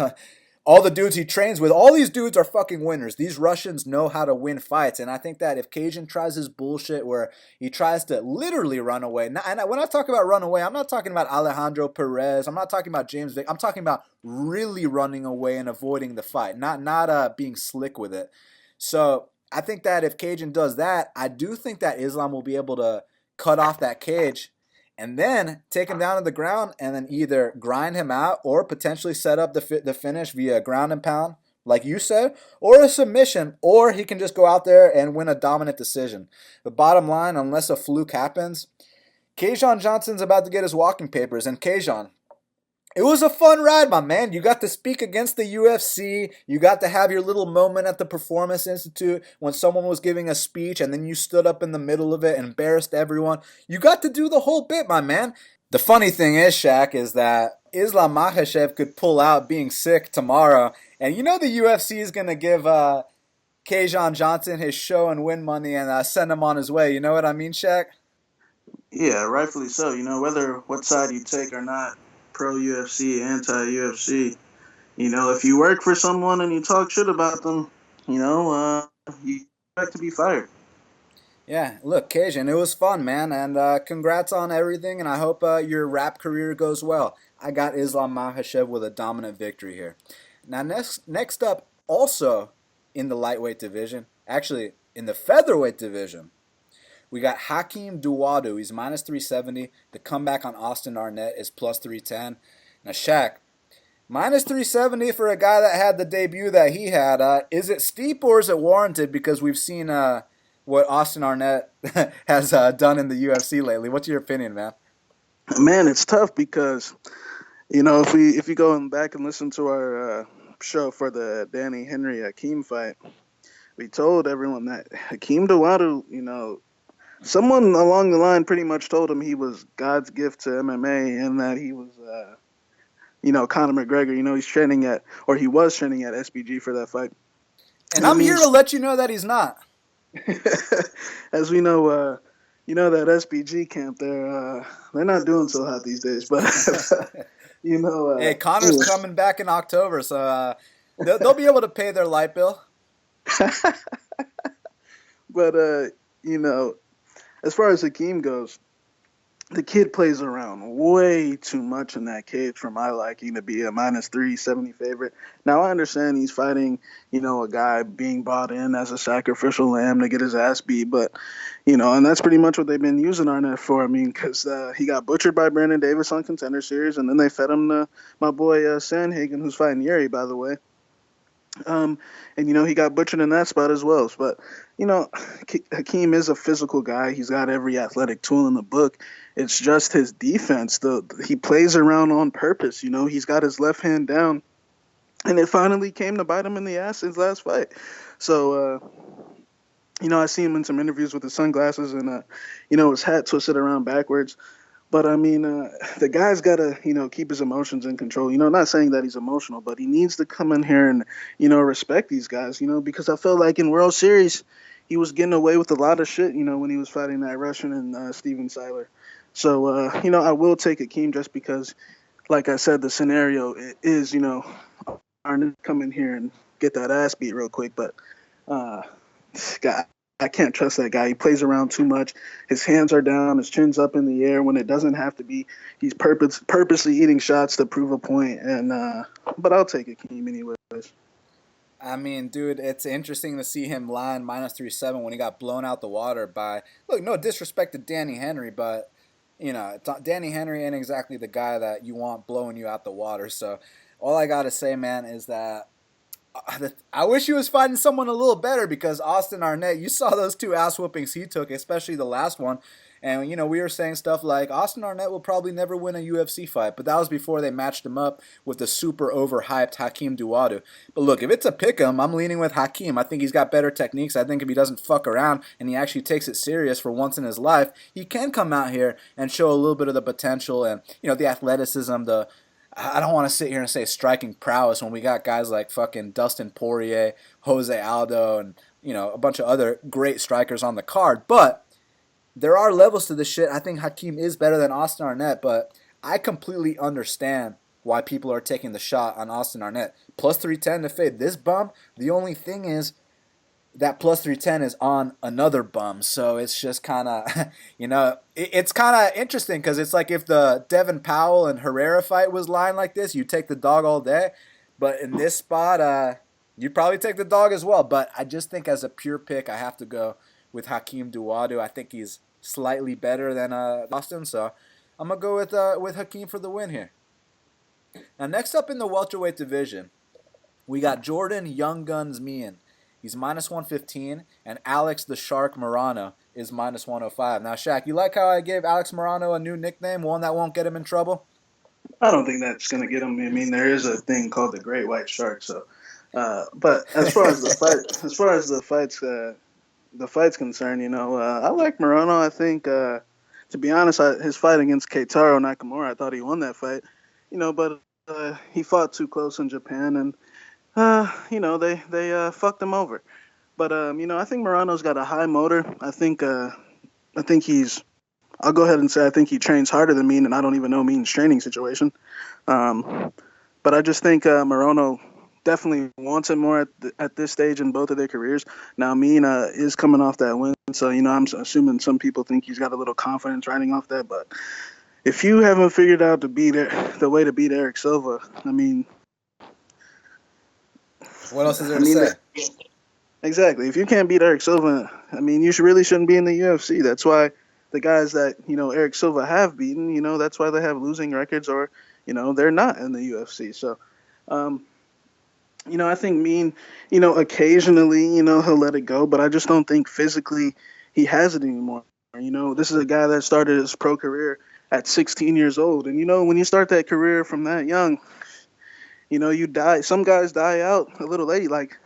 all the dudes he trains with, all these dudes are fucking winners. These Russians know how to win fights, and I think that if Kajan tries his bullshit where he tries to literally run away, and when I talk about run away, I'm not talking about Alejandro Perez, I'm not talking about James Vick, I'm talking about really running away and avoiding the fight, not being slick with it. So I think that if Kajan does that, I do think that Islam will be able to cut off that cage and then take him down to the ground and then either grind him out or potentially set up the finish via ground and pound, like you said, or a submission, or he can just go out there and win a dominant decision. The bottom line, unless a fluke happens, Kajan Johnson's about to get his walking papers. And Kajan, it was a fun ride, my man. You got to speak against the UFC. You got to have your little moment at the Performance Institute when someone was giving a speech and then you stood up in the middle of it and embarrassed everyone. You got to do the whole bit, my man. The funny thing is, Shaq, is that Islam Makhachev could pull out being sick tomorrow. And the UFC is going to give Kajan Johnson his show and win money and send him on his way. You know what I mean, Shaq? Yeah, rightfully so. Whether what side you take or not, pro-UFC, anti-UFC, if you work for someone and you talk shit about them, you expect to be fired. Yeah, look, Kajan, it was fun, man, and congrats on everything, and I hope your rap career goes well. I got Islam Makhachev with a dominant victory here. Now, next up, also in the lightweight division, actually in the featherweight division, we got Hakeem Dowadu. He's minus 370. The comeback on Austin Arnett is plus 310. Now, Shaq, minus 370 for a guy that had the debut that he had. Is it steep or is it warranted? Because we've seen what Austin Arnett has done in the UFC lately. What's your opinion, man? Man, it's tough because, if you go back and listen to our show for the Danny Henry Hakeem fight, we told everyone that Hakeem Dowadu, someone along the line pretty much told him he was God's gift to MMA and that he was, Conor McGregor. He's training he was training at SBG for that fight. And I'm here to let you know that he's not. As we know, that SBG camp, they're not doing so hot these days. But, hey, Conor's coming back in October, so they'll be able to pay their light bill. But, as far as Hakeem goes, the kid plays around way too much in that cage for my liking to be a minus 370 favorite. Now, I understand he's fighting, a guy being bought in as a sacrificial lamb to get his ass beat. But, and that's pretty much what they've been using Arnett for. I mean, because he got butchered by Brandon Davis on Contender Series, and then they fed him to my boy Sandhagen, who's fighting Yuri, by the way. Um, and he got butchered in that spot as well. But you know, Hakeem is a physical guy. He's got every athletic tool in the book. It's just his defense. He plays around on purpose. He's got his left hand down, and it finally came to bite him in the ass in his last fight. So, I see him in some interviews with his sunglasses and, his hat twisted around backwards. But I mean, the guy's got to, keep his emotions in control. Not saying that he's emotional, but he needs to come in here and, respect these guys. Because I felt like in World Series, he was getting away with a lot of shit. When he was fighting that Russian and Steven Seiler. So, I will take Akeem just because, like I said, the scenario is, Arnett come in here and get that ass beat real quick. But uh, God, I can't trust that guy. He plays around too much. His hands are down. His chin's up in the air when it doesn't have to be. He's purposely eating shots to prove a point. And but I'll take Akeem anyways. I mean, dude, it's interesting to see him line minus 3-7 when he got blown out the water by. Look, no disrespect to Danny Henry, but Danny Henry ain't exactly the guy that you want blowing you out the water. So, all I gotta say, man, is that I wish he was fighting someone a little better because Austin Arnett, you saw those two ass whoopings he took, especially the last one. And, we were saying stuff like Austin Arnett will probably never win a UFC fight, but that was before they matched him up with the super overhyped Hakeem Dowadu. But look, if it's a pick 'em, I'm leaning with Hakeem. I think he's got better techniques. I think if he doesn't fuck around and he actually takes it serious for once in his life, he can come out here and show a little bit of the potential and, the athleticism, I don't want to sit here and say striking prowess when we got guys like fucking Dustin Poirier, Jose Aldo, and a bunch of other great strikers on the card. But there are levels to this shit. I think Hakeem is better than Austin Arnett, but I completely understand why people are taking the shot on Austin Arnett. Plus 310 to fade this bum. The only thing is that plus 310 is on another bum. So it's just kind of, it's kind of interesting because it's like if the Devin Powell and Herrera fight was lined like this, you take the dog all day. But in this spot, you'd probably take the dog as well. But I just think as a pure pick, I have to go with Hakeem Dowadu. I think he's slightly better than Dustin. So I'm going to go with Hakeem for the win here. Now, next up in the welterweight division, we got Jordan Young Guns Meehan. He's minus 115, and Alex the Shark Morono is minus 105. Now, Shaq, you like how I gave Alex Morono a new nickname, one that won't get him in trouble? I don't think that's gonna get him. I mean, there is a thing called the Great White Shark. So, but as far as the fight, the fight's concerned, I like Morono. I think, to be honest, his fight against Keitaro Nakamura, I thought he won that fight. But he fought too close in Japan, and they fucked him over. But I think Morono's got a high motor. I think he's. I'll go ahead and say I think he trains harder than Mean, and I don't even know Mean's training situation. But I just think Morono definitely wants it more at this stage in both of their careers. Now Mean is coming off that win, so I'm assuming some people think he's got a little confidence riding off that. But if you haven't figured out the way to beat Eric Silva, I mean. What else is there to say? Exactly. If you can't beat Eric Silva, I mean, you really shouldn't be in the UFC. That's why the guys that, Eric Silva have beaten, that's why they have losing records or, they're not in the UFC. So, I think Mean, occasionally, he'll let it go, but I just don't think physically he has it anymore. This is a guy that started his pro career at 16 years old. And, when you start that career from that young, you die. Some guys die out a little late. Like,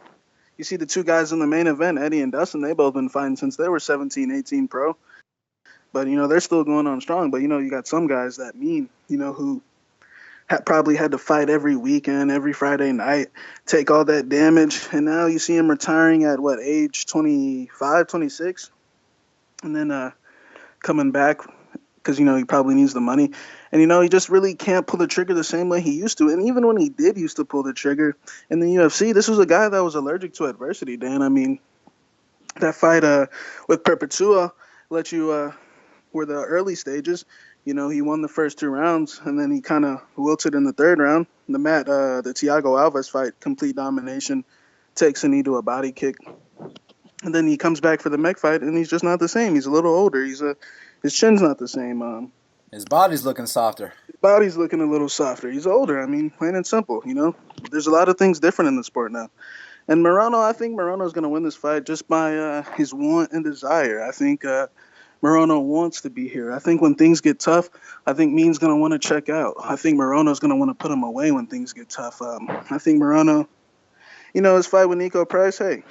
you see the two guys in the main event, Eddie and Dustin, they both been fighting since they were 17, 18 pro. But, they're still going on strong. But, you got some guys that Mean, who probably had to fight every weekend, every Friday night, take all that damage. And now you see him retiring at, age 25, 26? And then coming back because, he probably needs the money. And, he just really can't pull the trigger the same way he used to. And even when he did used to pull the trigger in the UFC, this was a guy that was allergic to adversity, Dan. I mean, that fight with Perpetua let you were the early stages. He won the first 2 rounds, and then he kind of wilted in the 3rd round. The Thiago Alvarez fight, complete domination, takes a knee to a body kick. And then he comes back for the Mech fight, and he's just not the same. He's a little older. His chin's not the same. His body's looking softer. His body's looking a little softer. He's older. I mean, plain and simple. There's a lot of things different in the sport now. And Morono, I think Morono's going to win this fight just by his want and desire. I think Morono wants to be here. I think when things get tough, I think Mean's going to want to check out. I think Morono's going to want to put him away when things get tough. I think Morono, his fight with Nico Price, hey,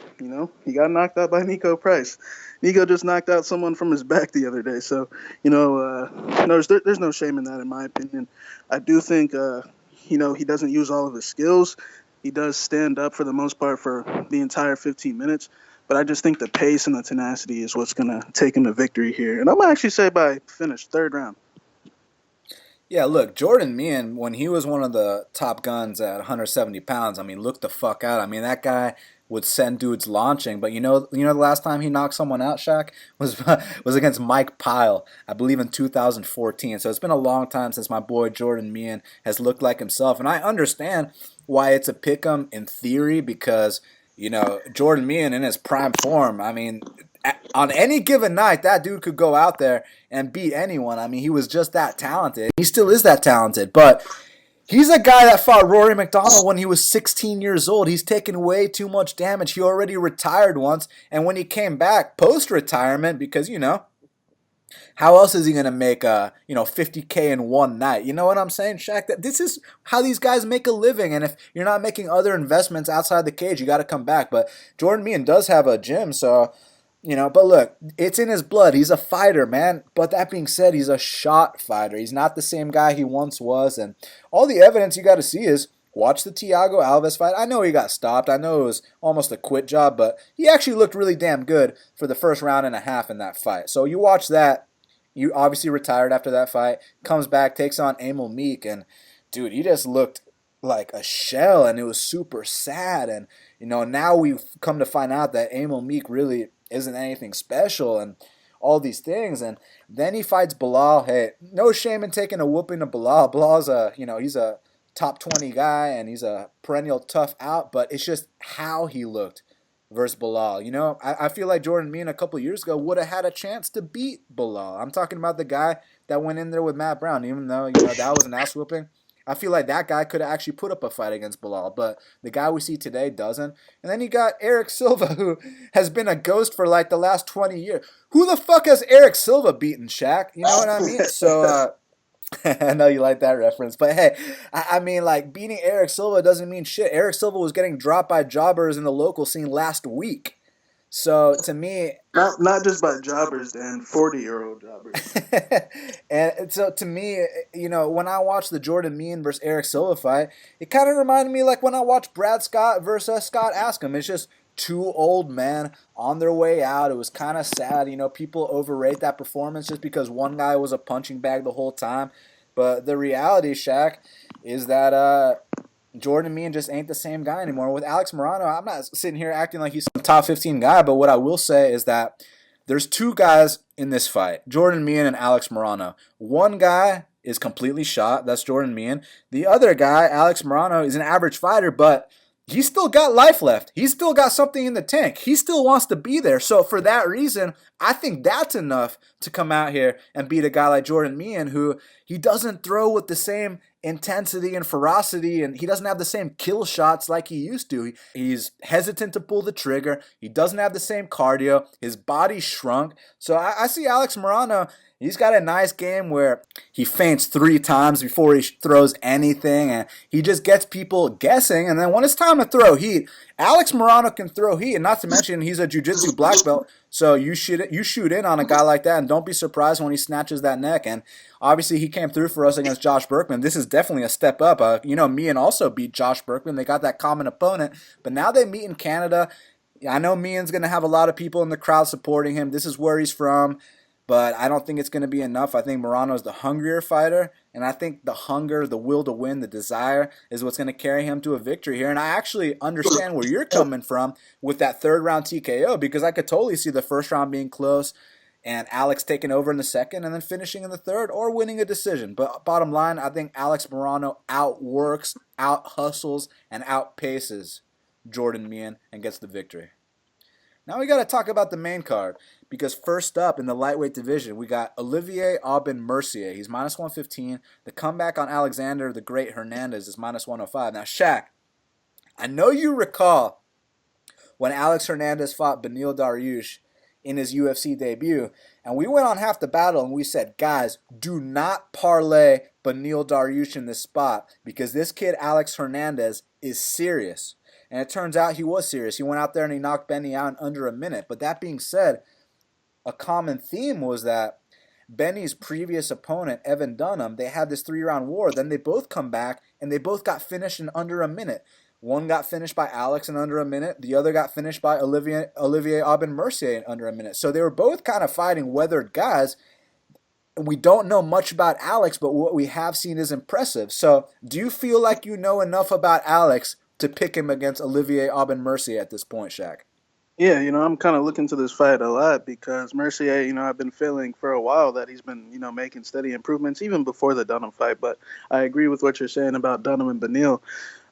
he got knocked out by Nico Price. Nico just knocked out someone from his back the other day. So, there's no shame in that, in my opinion. I do think, he doesn't use all of his skills. He does stand up for the most part for the entire 15 minutes. But I just think the pace and the tenacity is what's going to take him to victory here. And I'm going to actually say by finish, third round. Yeah, look, Jordan Meehan, when he was one of the top guns at 170 pounds, I mean, look the fuck out. I mean, that guy would send dudes launching. But the last time he knocked someone out, Shaq, was against Mike Pyle, I believe in 2014. So it's been a long time since my boy Jordan Meehan has looked like himself. And I understand why it's a pick'em in theory because, Jordan Meehan in his prime form, I mean, on any given night, that dude could go out there and beat anyone. I mean, he was just that talented. He still is that talented, but he's a guy that fought Rory McDonald when he was 16 years old. He's taken way too much damage. He already retired once, and when he came back post-retirement, because, how else is he going to make, $50K in one night? You know what I'm saying, Shaq? This is how these guys make a living, and if you're not making other investments outside the cage, you got to come back. But Jordan Meehan does have a gym, so... but look, it's in his blood. He's a fighter, man. But that being said, he's a shot fighter. He's not the same guy he once was. And all the evidence you got to see is watch the Thiago Alves fight. I know he got stopped. I know it was almost a quit job, but he actually looked really damn good for the first round and a half in that fight. So you watch that. You obviously retired after that fight. Comes back, takes on Emil Meek. And, dude, he just looked like a shell, and it was super sad. And, now we've come to find out that Emil Meek really isn't anything special and all these things. And then he fights Bilal. Hey, no shame in taking a whooping to Bilal. Bilal's he's a top 20 guy and he's a perennial tough out, but it's just how he looked versus Bilal. I feel like Jordan Meehan a couple years ago would have had a chance to beat Bilal. I'm talking about the guy that went in there with Matt Brown, even though, that was an ass whooping. I feel like that guy could have actually put up a fight against Bilal, but the guy we see today doesn't. And then you got Eric Silva, who has been a ghost for like the last 20 years. Who the fuck has Eric Silva beaten, Shaq? You know what I mean? So, I know you like that reference, but hey, I mean, like, beating Eric Silva doesn't mean shit. Eric Silva was getting dropped by jobbers in the local scene last week. So to me, not just by jobbers, Dan, 40-year-old jobbers. And so to me, when I watched the Jordan Meehan versus Eric Silva fight, it kind of reminded me like when I watched Brad Scott versus Scott Askham. It's just two old men on their way out. It was kind of sad. People overrate that performance just because one guy was a punching bag the whole time. But the reality, Shaq, is that Jordan Meehan just ain't the same guy anymore. With Alex Morono, I'm not sitting here acting like he's some top 15 guy, but what I will say is that there's two guys in this fight, Jordan Meehan and Alex Morono. One guy is completely shot, that's Jordan Meehan. The other guy, Alex Morono, is an average fighter, but he's still got life left. He's still got something in the tank. He still wants to be there. So for that reason, I think that's enough to come out here and beat a guy like Jordan Meehan, who he doesn't throw with the same intensity and ferocity, and he doesn't have the same kill shots like he used to. He's hesitant to pull the trigger. He doesn't have the same cardio. His body shrunk. So I see Alex Morono. He's got a nice game where he feints 3 times before he throws anything, and he just gets people guessing. And then when it's time to throw heat, Alex Morono can throw heat, and not to mention he's a jiu-jitsu black belt. So you shoot in on a guy like that, and don't be surprised when he snatches that neck. And obviously he came through for us against Josh Berkman. This is definitely a step up. Meehan also beat Josh Berkman. They got that common opponent, but now they meet in Canada. I know Meehan's going to have a lot of people in the crowd supporting him. This is where he's from. But I don't think it's going to be enough. I think Morono is the hungrier fighter, and I think the hunger, the will to win, the desire is what's going to carry him to a victory here. And I actually understand where you're coming from with that third round TKO, because I could totally see the first round being close and Alex taking over in the second and then finishing in the third or winning a decision. But bottom line, I think Alex Morono outworks, out-hustles, and outpaces Jordan Meehan and gets the victory. Now we got to talk about the main card because first up in the lightweight division, we got Olivier Aubin Mercier. He's minus 115. The comeback on Alexander the Great Hernandez is minus 105. Now, Shaq, I know you recall when Alex Hernandez fought Beneil Dariush in his UFC debut, and we went on half the battle and we said, guys, do not parlay Beneil Dariush in this spot because this kid Alex Hernandez is serious. And it turns out he was serious. He went out there and he knocked Benny out in under a minute. But that being said, a common theme was that Benny's previous opponent, Evan Dunham, they had this 3-round war. Then they both come back and they both got finished in under a minute. One got finished by Alex in under a minute. The other got finished by Olivier Aubin Mercier in under a minute. So they were both kind of fighting weathered guys. We don't know much about Alex, but what we have seen is impressive. So do you feel like you know enough about Alex to pick him against Olivier Aubin Mercier at this point, Shaq? Yeah, I'm kind of looking to this fight a lot because Mercier, I've been feeling for a while that he's been, making steady improvements even before the Dunham fight. But I agree with what you're saying about Dunham and Beneil.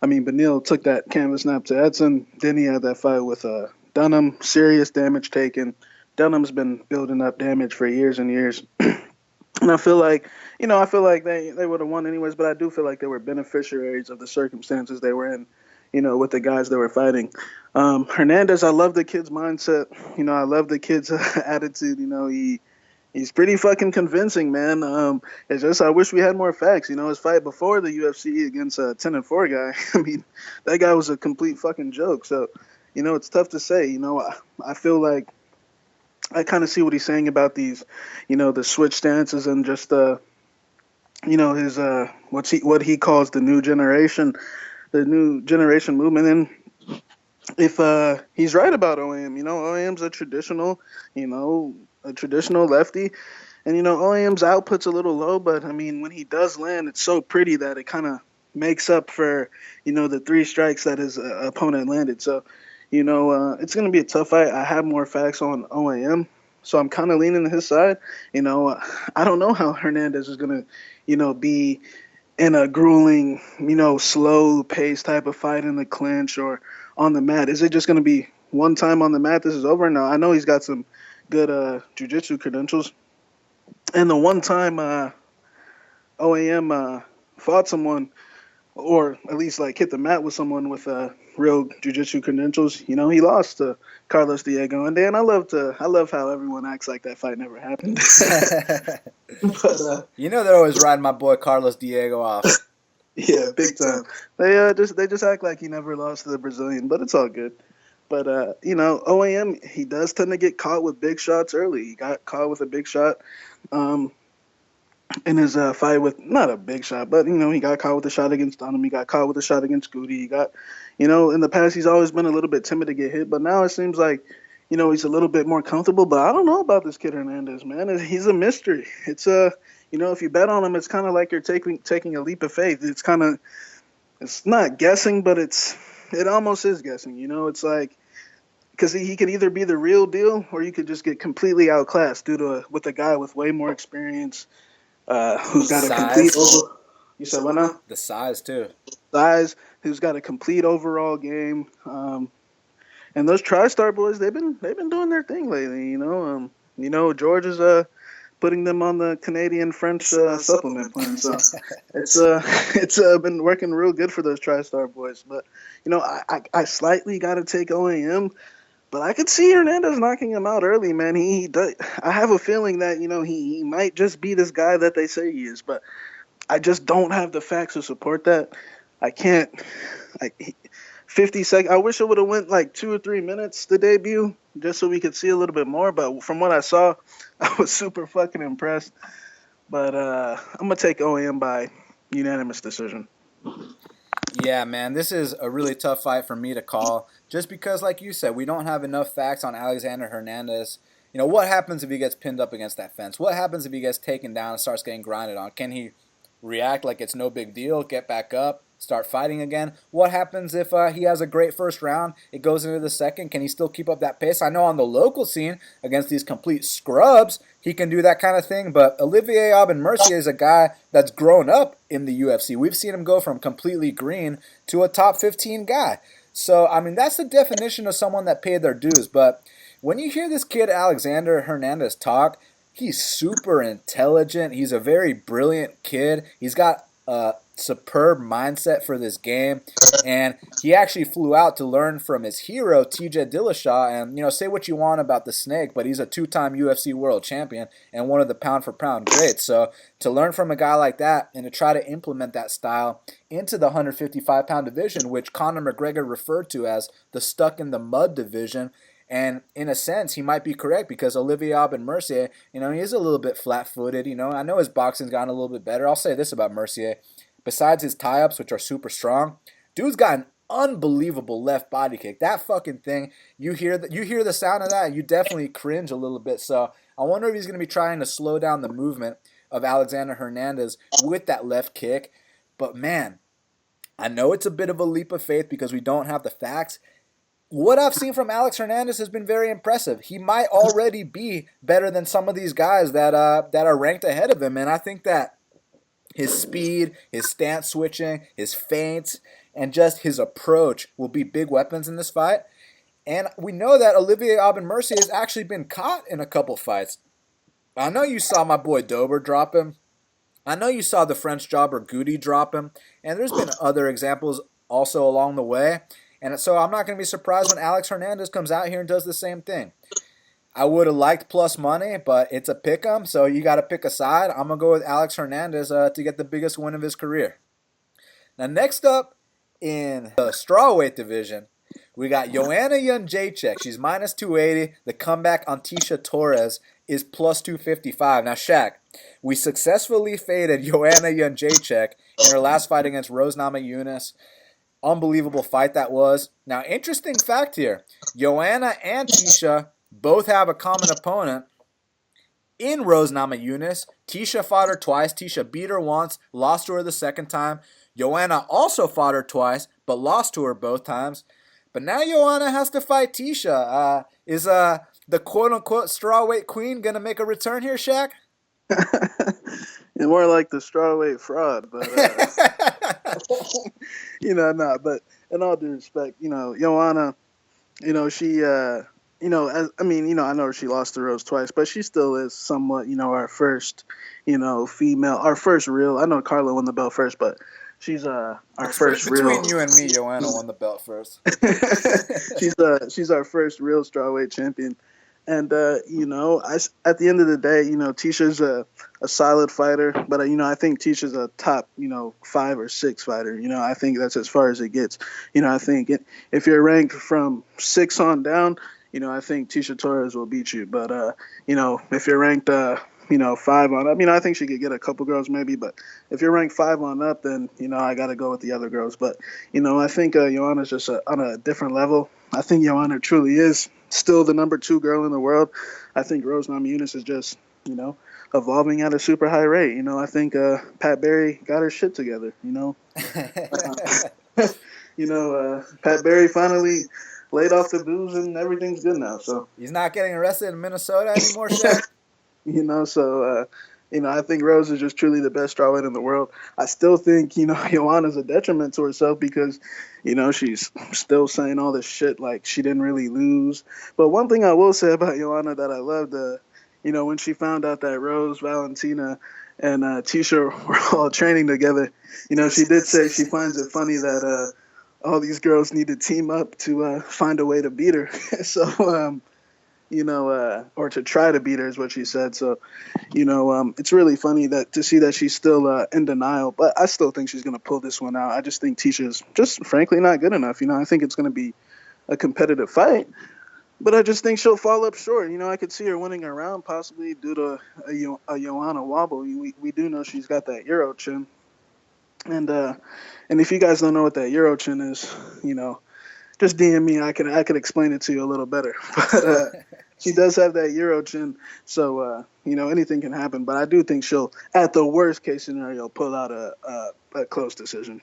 I mean, Beneil took that canvas snap to Edson. Then he had that fight with Dunham, serious damage taken. Dunham's been building up damage for years and years. And I feel like, they would have won anyways, but I do feel like they were beneficiaries of the circumstances they were in, with the guys they were fighting. Hernandez, I love the kid's mindset. I love the kid's attitude. He's pretty fucking convincing, man. It's just I wish we had more facts. His fight before the UFC against a 10-4 guy, I mean, that guy was a complete fucking joke. So, it's tough to say. I feel like I kind of see what he's saying about these, the switch stances and just, his what he calls the new generation movement. And if he's right about OAM, OAM's a traditional lefty, and OAM's output's a little low, but I mean when he does land, it's so pretty that it kind of makes up for the 3 strikes that his opponent landed. So. It's going to be a tough fight. I have more facts on OAM, so I'm kind of leaning to his side. I don't know how Hernandez is going to, be in a grueling, slow pace type of fight in the clinch or on the mat. Is it just going to be one time on the mat, this is over? No, I know he's got some good jiu-jitsu credentials. And the one time OAM fought someone, or at least like hit the mat with someone with real jiu-jitsu credentials, he lost to Carlos Diego. And Dan, I love how everyone acts like that fight never happened. But, they're always riding my boy Carlos Diego off. Yeah, big time. They just act like he never lost to the Brazilian, but it's all good. But OAM, he does tend to get caught with big shots early. He got caught with a big shot. In his fight with, not a big shot, but, he got caught with a shot against Dunham. He got caught with a shot against Goody. He got, in the past, he's always been a little bit timid to get hit. But now it seems like, he's a little bit more comfortable. But I don't know about this kid Hernandez, man. He's a mystery. It's, if you bet on him, it's kind of like you're taking a leap of faith. It's not guessing, but it almost is guessing. It's like, because he could either be the real deal or you could just get completely outclassed with a guy with way more experience. Who's got a complete over? You said what now? The size too. Size. Who's got a complete overall game? And those TriStar boys, they've been doing their thing lately. George is putting them on the Canadian French supplement plan. So it's been working real good for those TriStar boys. But I slightly got to take OAM. But I could see Hernandez knocking him out early, man. He does. I have a feeling that, he might just be this guy that they say he is. But I just don't have the facts to support that. I can't. 50 seconds. I wish it would have went like 2 or 3 minutes, the debut, just so we could see a little bit more. But from what I saw, I was super fucking impressed. But I'm going to take OAM by unanimous decision. Yeah, man, this is a really tough fight for me to call just because, like you said, we don't have enough facts on Alexander Hernandez. What happens if he gets pinned up against that fence? What happens if he gets taken down and starts getting grinded on? Can he react like it's no big deal, get back up, start fighting again? What happens if he has a great first round, it goes into the second? Can he still keep up that pace? I know on the local scene, against these complete scrubs, he can do that kind of thing, but Olivier Aubin Mercier is a guy that's grown up in the UFC. We've seen him go from completely green to a top 15 guy. So, I mean, that's the definition of someone that paid their dues. But when you hear this kid, Alexander Hernandez, talk, he's super intelligent. He's a very brilliant kid. He's got a superb mindset for this game. And he actually flew out to learn from his hero, TJ Dillashaw. And, say what you want about the Snake, but he's a two-time UFC world champion and one of the pound-for-pound greats. So to learn from a guy like that and to try to implement that style into the 155-pound division, which Conor McGregor referred to as the stuck-in-the-mud division, and in a sense, he might be correct because Olivier Aubin Mercier, he is a little bit flat-footed. I know his boxing's gotten a little bit better. I'll say this about Mercier. Besides his tie-ups, which are super strong, dude's got an unbelievable left body kick. That fucking thing, you hear the sound of that, you definitely cringe a little bit. So I wonder if he's going to be trying to slow down the movement of Alexander Hernandez with that left kick. But man, I know it's a bit of a leap of faith because we don't have the facts. What I've seen from Alex Hernandez has been very impressive. He might already be better than some of these guys that are ranked ahead of him, and I think that his speed, his stance switching, his feints, and just his approach will be big weapons in this fight. And we know that Olivier Aubin Mercier has actually been caught in a couple fights. I know you saw my boy Dober drop him. I know you saw the French jobber Goody drop him. And there's been other examples also along the way. And so I'm not going to be surprised when Alex Hernandez comes out here and does the same thing. I would have liked plus money, but it's a pick 'em, so you got to pick a side. I'm going to go with Alex Hernandez to get the biggest win of his career. Now, next up in the strawweight division, we got Joanna Jędrzejczyk. She's minus 280. The comeback on Tecia Torres is plus 255. Now, Shaq, we successfully faded Joanna Jędrzejczyk in her last fight against Rose Namajunas. Unbelievable fight that was. Now, interesting fact here. Joanna and Tecia both have a common opponent in Rose Namajunas. Tecia fought her twice. Tecia beat her once, lost to her the second time. Joanna also fought her twice, but lost to her both times. But now Joanna has to fight Tecia. Is the quote-unquote strawweight queen going to make a return here, Shaq? More like the strawweight fraud, but no. But in all due respect, Joanna, she, I know she lost to Rose twice, but she still is somewhat, our first, female, our first real. I know Carla won the belt first, but she's our first real. Between you and me, Joanna won the belt first. she's our first real strawweight champion. And, at the end of the day, Tecia's a solid fighter, but, I think Tecia's a top, 5 or 6 fighter. I think that's as far as it gets. I think if you're ranked from 6 on down, I think Tecia Torres will beat you. But, if you're ranked, 5 on up, I think she could get a couple girls maybe. But if you're ranked 5 on up, then, I got to go with the other girls. But, I think Joanna's just on a different level. I think Joanna truly is still the number 2 girl in the world. I think Rose Namajunas is just, evolving at a super high rate. I think Pat Barry got her shit together, Pat Barry finally laid off the booze and everything's good now. So he's not getting arrested in Minnesota anymore, Shaq? I think Rose is just truly the best strawweight in the world. I still think, Joanna's a detriment to herself because, she's still saying all this shit like she didn't really lose. But one thing I will say about Joanna that I loved, when she found out that Rose, Valentina, and Tecia were all training together, she did say she finds it funny that all these girls need to team up to find a way to beat her. So, or to try to beat her is what she said. So, it's really funny to see that she's still in denial, but I still think she's going to pull this one out. I just think Tecia's just frankly not good enough. I think it's going to be a competitive fight, but I just think she'll fall up short. I could see her winning a round possibly due to a Joanna wobble. We do know she's got that Euro chin. And if you guys don't know what that Euro chin is, just DM me. I could explain it to you a little better. But she does have that Euro chin, so anything can happen. But I do think she'll, at the worst case scenario, pull out a close decision.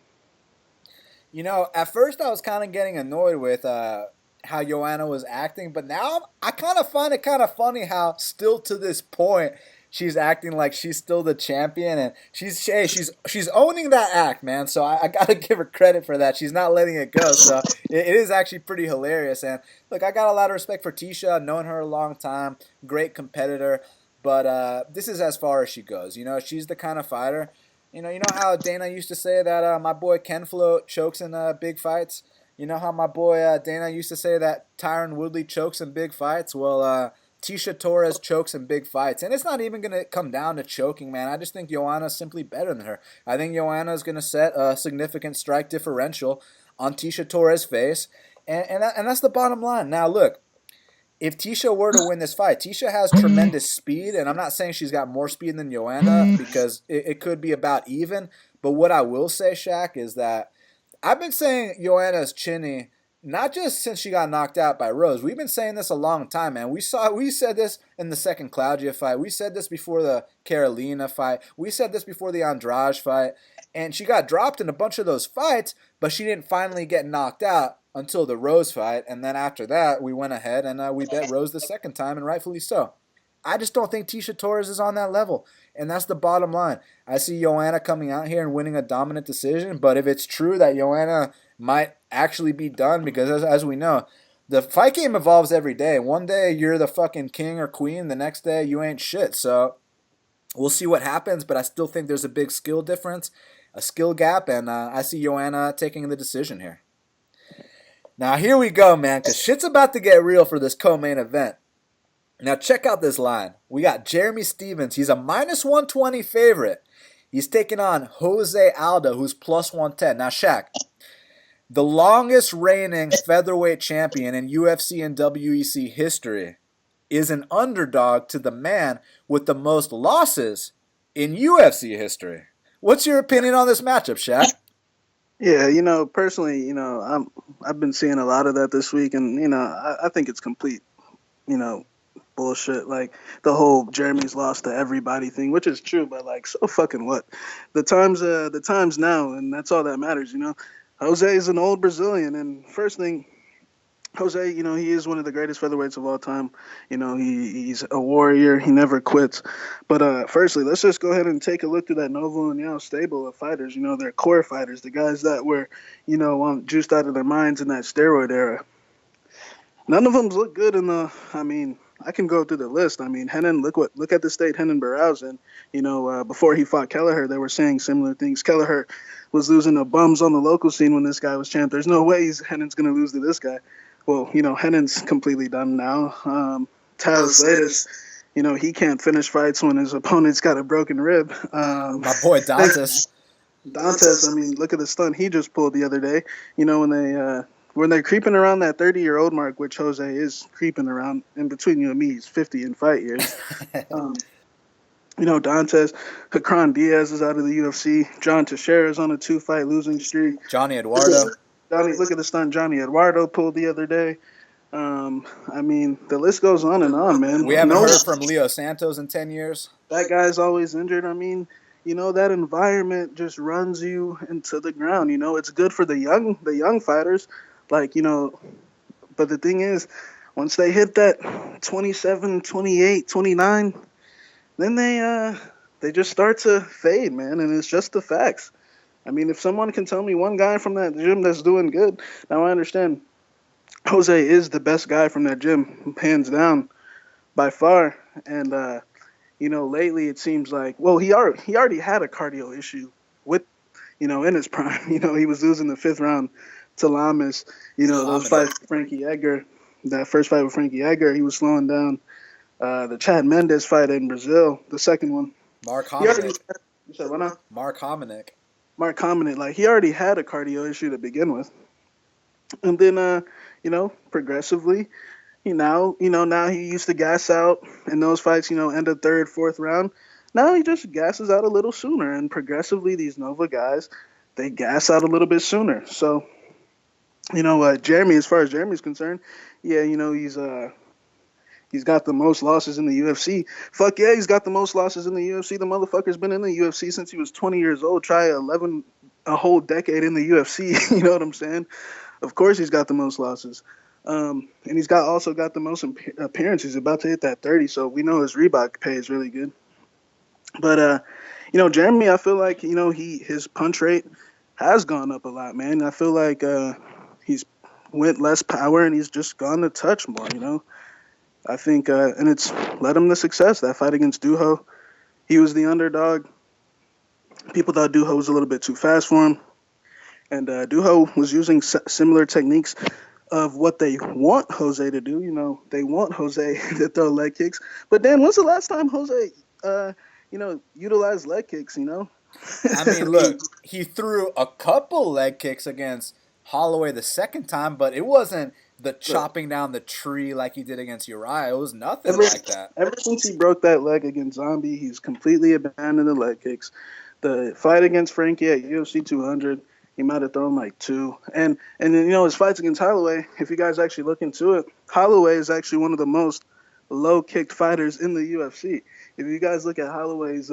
At first I was kind of getting annoyed with how Joanna was acting, but now I kind of find it kind of funny how still to this point she's acting like she's still the champion, and she's owning that act, man. So I gotta give her credit for that. She's not letting it go. So it is actually pretty hilarious. And look, I got a lot of respect for Tecia. I've known her a long time. Great competitor. But this is as far as she goes. You know, she's the kind of fighter. You know how Dana used to say that my boy Ken Flo chokes in big fights. You know how my boy Dana used to say that Tyron Woodley chokes in big fights. Well, Tecia Torres chokes in big fights, and it's not even gonna come down to choking, man. I just think Joanna's simply better than her. I think Joanna's gonna set a significant strike differential on Tecia Torres' face, and that's the bottom line. Now, look. If Tecia were to win this fight, Tecia has tremendous speed, and I'm not saying she's got more speed than Joanna because it could be about even. But what I will say, Shaq, is that I've been saying Joanna's chinny not just since she got knocked out by Rose. We've been saying this a long time, man. We said this in the second Claudia fight. We said this before the Carolina fight. We said this before the Andrade fight. And she got dropped in a bunch of those fights, but she didn't finally get knocked out until the Rose fight, and then after that, we went ahead and we bet Rose the second time, and rightfully so. I just don't think Tecia Torres is on that level, and that's the bottom line. I see Joanna coming out here and winning a dominant decision, but if it's true that Joanna might actually be done, because as we know, the fight game evolves every day. One day you're the fucking king or queen, the next day you ain't shit. So we'll see what happens, but I still think there's a big skill difference, a skill gap, and I see Joanna taking the decision here. Now, here we go, man, because shit's about to get real for this co-main event. Now, check out this line. We got Jeremy Stephens. He's a minus 120 favorite. He's taking on Jose Aldo, who's plus 110. Now, Shaq, the longest reigning featherweight champion in UFC and WEC history is an underdog to the man with the most losses in UFC history. What's your opinion on this matchup, Shaq? Yeah, personally, I've been seeing a lot of that this week, and I think it's complete, bullshit. Like the whole Jeremy's lost to everybody thing, which is true, but like, so fucking what? The times now, and that's all that matters. Jose is an old Brazilian, and first thing, Jose, he is one of the greatest featherweights of all time. He's a warrior. He never quits. But firstly, let's just go ahead and take a look through that Novo and Yao stable of fighters. They're core fighters, the guys that were, juiced out of their minds in that steroid era. None of them look good I can go through the list. Henan, look at the state Henan Barrow's in. Before he fought Kelleher, they were saying similar things. Kelleher was losing to bums on the local scene when this guy was champ. There's no way Henan's going to lose to this guy. Well, Henan's completely done now. Taz Latis, he can't finish fights when his opponent's got a broken rib. My boy Dantas. Look at the stunt he just pulled the other day. When they're creeping around that 30-year-old mark, which Jose is creeping around, in between you and me, he's 50 in fight years. Dantes, Hakron Diaz is out of the UFC. John Teixeira is on a 2-fight losing streak. Johnny Eduardo. Look at the stunt Johnny Eduardo pulled the other day. The list goes on and on, man. We haven't heard from Leo Santos in 10 years. That guy's always injured. That environment just runs you into the ground. It's good for the young fighters, but the thing is, once they hit that 27, 28, 29, then they just start to fade, man, and it's just the facts. If someone can tell me one guy from that gym that's doing good, now I understand Jose is the best guy from that gym, hands down, by far. And, lately it seems like, well, he already had a cardio issue with, in his prime. He was losing the 5th round to Lamas. Those fights with Frankie Edgar, that first fight with Frankie Edgar, he was slowing down. The Chad Mendes fight in Brazil, the second one. Mark Hominick. You said what now? Mark Hominick, like he already had a cardio issue to begin with. And then, progressively, now he used to gas out in those fights, end of 3rd, 4th round. Now he just gasses out a little sooner. And progressively, these Nova guys, they gas out a little bit sooner. So, Jeremy, as far as Jeremy's concerned, yeah, he's got the most losses in the UFC. Fuck yeah, he's got the most losses in the UFC. The motherfucker's been in the UFC since he was 20 years old. Try a whole decade in the UFC. You know what I'm saying? Of course he's got the most losses. And he's also got the most appearances. He's about to hit that 30, so we know his Reebok pay is really good. But Jeremy, I feel like his punch rate has gone up a lot, man. I feel like he's went less power and he's just gone to touch more. I think and it's led him to success. That fight against Duho, he was the underdog. People thought Duho was a little bit too fast for him, and Duho was using similar techniques of what they want Jose to do. They want Jose to throw leg kicks. But Dan, when's the last time Jose, utilized leg kicks? I mean, look, he threw a couple leg kicks against Holloway the second time, but it wasn't the chopping down the tree like he did against Uriah. It was nothing like that. Ever since he broke that leg against Zombie, he's completely abandoned the leg kicks. The fight against Frankie at UFC 200, he might have thrown like two. And then, his fights against Holloway, if you guys actually look into it, Holloway is actually one of the most low-kicked fighters in the UFC. If you guys look at Holloway's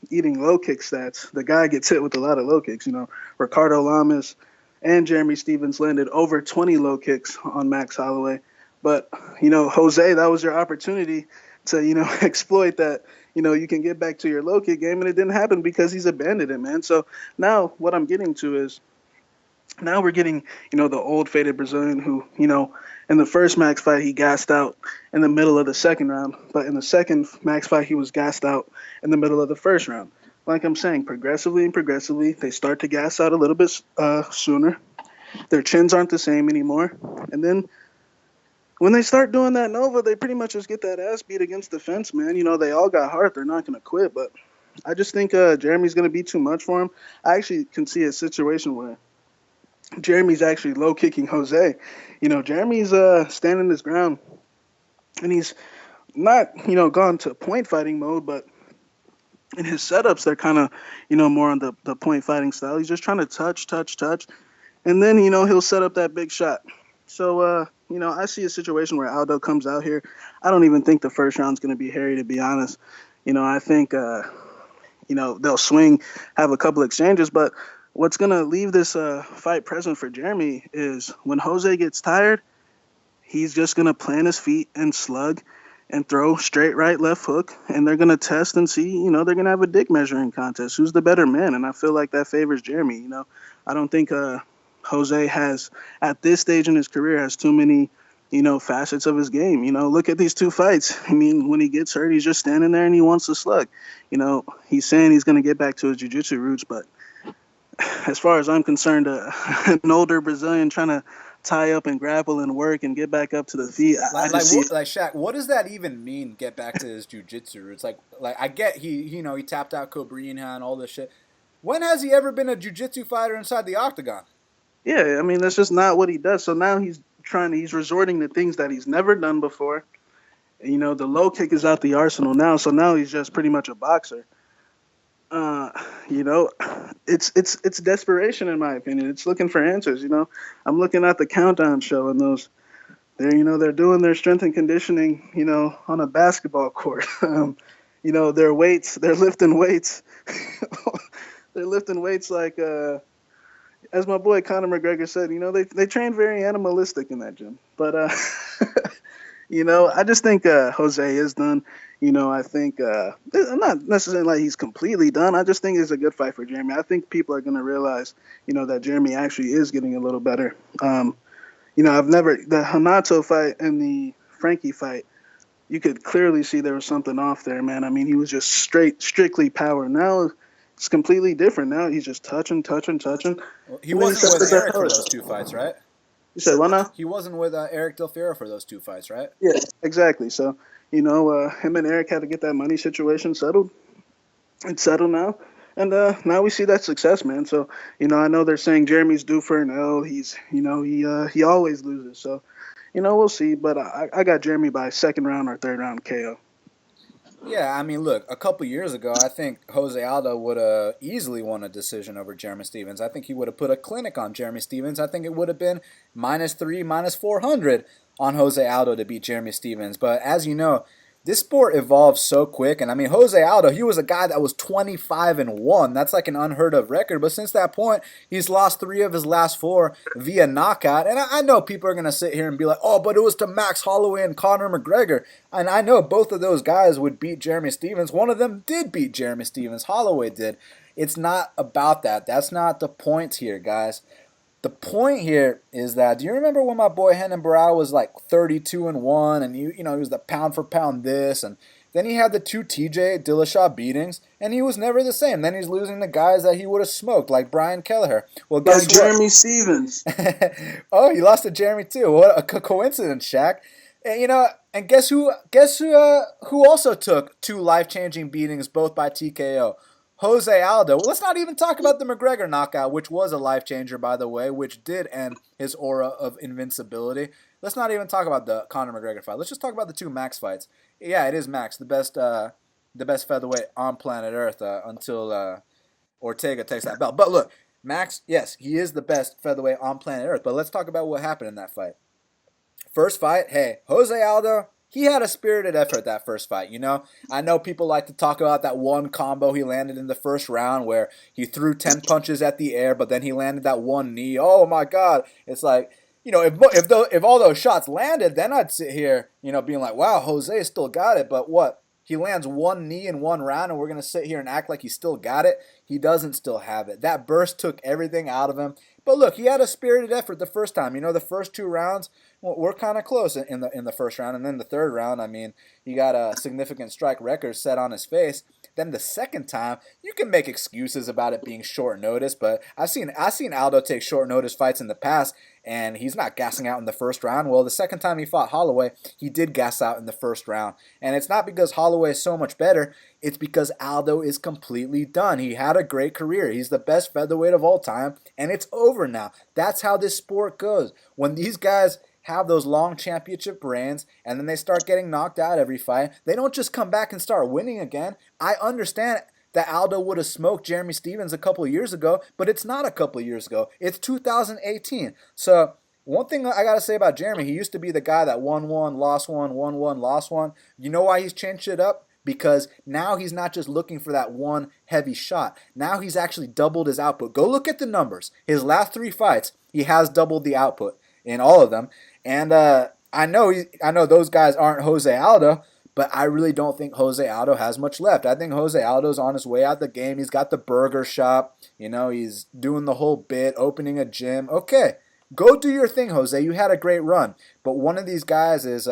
eating low kick stats, the guy gets hit with a lot of low kicks. Ricardo Lamas and Jeremy Stevens landed over 20 low kicks on Max Holloway. But, Jose, that was your opportunity to, exploit that. You can get back to your low kick game, and it didn't happen because he's abandoned it, man. So now what I'm getting to is now we're getting, the old faded Brazilian who, in the first Max fight, he gassed out in the middle of the second round. But in the second Max fight, he was gassed out in the middle of the first round. Like I'm saying, progressively, they start to gas out a little bit sooner. Their chins aren't the same anymore. And then when they start doing that Nova, they pretty much just get that ass beat against the fence, man. They all got heart. They're not going to quit. But I just think Jeremy's going to be too much for him. I actually can see a situation where Jeremy's actually low-kicking Jose. Jeremy's standing his ground, and he's not, gone to point fighting mode, but in his setups, they're kind of, more on the point fighting style. He's just trying to touch, and then, he'll set up that big shot. So, I see a situation where Aldo comes out here. I don't even think the first round's going to be hairy, to be honest. I think, they'll swing, have a couple exchanges, but what's going to leave this fight present for Jeremy is when Jose gets tired, he's just going to plant his feet and slug and throw straight right, left hook, and they're going to test and see, they're going to have a dick measuring contest. Who's the better man? And I feel like that favors Jeremy. I don't think Jose has, at this stage in his career, has too many, facets of his game. Look at these two fights. I mean, when he gets hurt, he's just standing there and he wants to slug. He's saying he's going to get back to his jiu-jitsu roots, but as far as I'm concerned, an older Brazilian trying to tie up and grapple and work and get back up to the feet. Like Shaq, what does that even mean? Get back to his jiu-jitsu roots? Like I get he tapped out Cobrinha and all this shit. When has he ever been a jiu-jitsu fighter inside the octagon? Yeah, I mean that's just not what he does. So now he's resorting to things that he's never done before. The low kick is out the arsenal now. So now he's just pretty much a boxer. It's desperation in my opinion. It's looking for answers. I'm looking at the countdown show and they're doing their strength and conditioning, on a basketball court. Their weights, they're lifting weights. They're lifting weights like, as my boy Conor McGregor said, they train very animalistic in that gym. But, I just think Jose is done. I think I'm not necessarily like he's completely done. I just think it's a good fight for Jeremy. I think people are going to realize, that Jeremy actually is getting a little better. The Hanato fight and the Frankie fight, you could clearly see there was something off there, man. I mean, he was just strictly power. Now it's completely different. Now he's just touching. Well, he wasn't with Eric for those two fights, right? You said what now? He wasn't with Eric Del Fierro for those two fights, right? Yeah, exactly. So, him and Eric had to get that money situation settled. It's settled now. And now we see that success, man. So, I know they're saying Jeremy's due for an L. He's, he always loses. So, we'll see. But I got Jeremy by second round or third round KO. Yeah, I mean, look, a couple years ago, I think Jose Aldo would have easily won a decision over Jeremy Stevens. I think he would have put a clinic on Jeremy Stevens. I think it would have been -3, -400 on Jose Aldo to beat Jeremy Stevens. But as you know, this sport evolves so quick. And I mean, Jose Aldo, he was a guy that was 25-1. That's like an unheard of record. But since that point, he's lost 3 of his last 4 via knockout. And I know people are going to sit here and be like, oh, but it was to Max Holloway and Conor McGregor. And I know both of those guys would beat Jeremy Stephens. One of them did beat Jeremy Stephens. Holloway did. It's not about that. That's not the point here, guys. The point here is that, do you remember when my boy Renan Barão was like 32-1 and he was the pound for pound this, and then he had the 2 TJ Dillashaw beatings and he was never the same. Then he's losing to guys that he would have smoked like Brian Kelleher. Well, guess what? Jeremy Stephens. Oh, he lost to Jeremy too. What a coincidence, Shaq. And guess who also took 2 life-changing beatings both by TKO? Jose Aldo. Well, let's not even talk about the McGregor knockout, which was a life changer, by the way, which did end his aura of invincibility. Let's not even talk about the Conor McGregor fight. Let's just talk about the 2 Max fights. Yeah, it is Max, the best featherweight on planet Earth until Ortega takes that belt. But look, Max, yes, he is the best featherweight on planet Earth. But let's talk about what happened in that fight. First fight, hey, Jose Aldo, he had a spirited effort that first fight, I know people like to talk about that one combo he landed in the first round where he threw 10 punches at the air, but then he landed that one knee. Oh, my God. It's like, if all those shots landed, then I'd sit here, being like, wow, Jose still got it. But what? He lands one knee in one round, and we're going to sit here and act like he still got it? He doesn't still have it. That burst took everything out of him. But look, he had a spirited effort the first time. The first 2 rounds were kind of close in the first round, and then the third round, I mean, he got a significant strike record set on his face. Then the second time, you can make excuses about it being short notice, but I've seen Aldo take short notice fights in the past, and he's not gassing out in the first round. Well, the second time he fought Holloway, he did gas out in the first round. And it's not because Holloway is so much better, it's because Aldo is completely done. He had a great career. He's the best featherweight of all time, and it's over now. That's how this sport goes. When these guys have those long championship reigns, and then they start getting knocked out every fight, they don't just come back and start winning again. I understand that Aldo would have smoked Jeremy Stephens a couple of years ago, but it's not a couple of years ago. It's 2018. So one thing I got to say about Jeremy, he used to be the guy that won one, lost one, won one, lost one. You know why he's changed it up? Because now he's not just looking for that one heavy shot. Now he's actually doubled his output. Go look at the numbers. His last 3 fights, he has doubled the output in all of them. And I know those guys aren't Jose Aldo, but I really don't think Jose Aldo has much left. I think Jose Aldo's on his way out the game. He's got the burger shop. He's doing the whole bit, opening a gym. Okay, go do your thing, Jose. You had a great run. But one of these guys has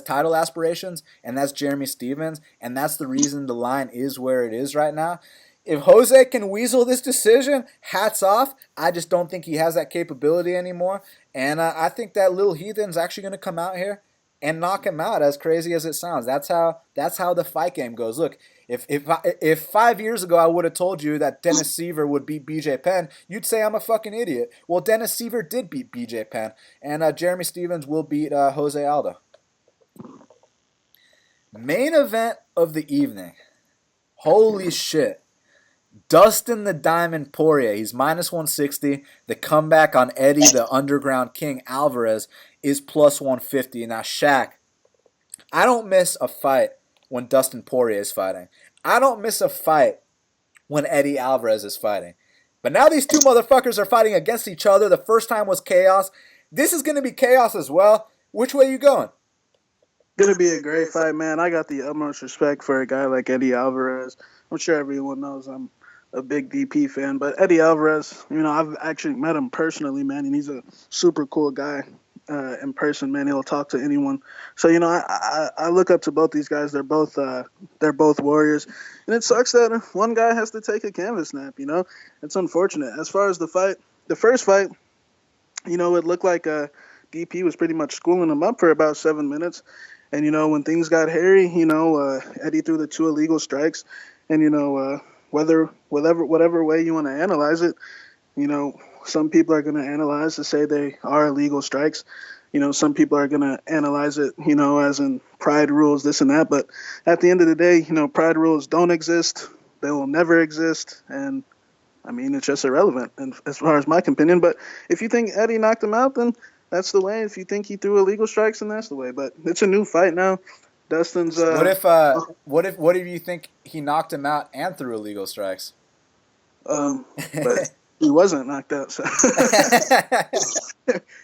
title aspirations, and that's Jeremy Stephens, and that's the reason the line is where it is right now. If Jose can weasel this decision, hats off. I just don't think he has that capability anymore. And I think that little heathen's actually going to come out here and knock him out, as crazy as it sounds. That's how the fight game goes. Look, if 5 years ago I would have told you that Dennis Seaver would beat BJ Penn, you'd say I'm a fucking idiot. Well, Dennis Seaver did beat BJ Penn, and Jeremy Stephens will beat Jose Aldo. Main event of the evening. Holy shit. Dustin the Diamond Poirier, he's minus 160. The comeback on Eddie, the Underground King Alvarez, is plus 150. Now, Shaq, I don't miss a fight when Dustin Poirier is fighting. I don't miss a fight when Eddie Alvarez is fighting. But now these 2 motherfuckers are fighting against each other. The first time was chaos. This is going to be chaos as well. Which way you going? Gonna be a great fight, man. I got the utmost respect for a guy like Eddie Alvarez. I'm sure everyone knows I'm a big DP fan, but Eddie Alvarez, I've actually met him personally, man, and he's a super cool guy in person, man. He'll talk to anyone. So, I look up to both these guys. They're both warriors, and it sucks that one guy has to take a canvas nap. It's unfortunate. As far as the first fight, it looked like DP was pretty much schooling him up for about 7 minutes. And, when things got hairy, Eddie threw the 2 illegal strikes. And, whatever way you want to analyze it, some people are going to analyze to say they are illegal strikes. Some people are going to analyze it, as in pride rules, this and that. But at the end of the day, pride rules don't exist. They will never exist. And, I mean, it's just irrelevant, and as far as my opinion. But if you think Eddie knocked him out, then that's the way. If you think he threw illegal strikes, then that's the way. But it's a new fight now. Dustin's What if you think he knocked him out and threw illegal strikes? But he wasn't knocked out. So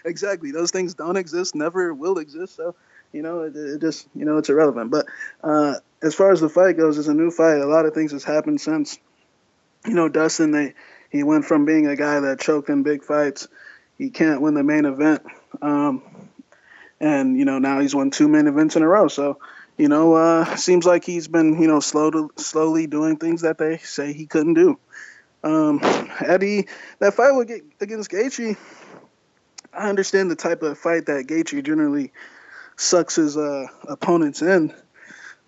exactly, those things don't exist, never will exist. So it just it's irrelevant. But as far as the fight goes, it's a new fight. A lot of things has happened since Dustin. He went from being a guy that choked in big fights. He can't win the main event, and now he's won 2 main events in a row. So seems like he's been slowly doing things that they say he couldn't do. Eddie, that fight against Gaethje, I understand the type of fight that Gaethje generally sucks his opponents in,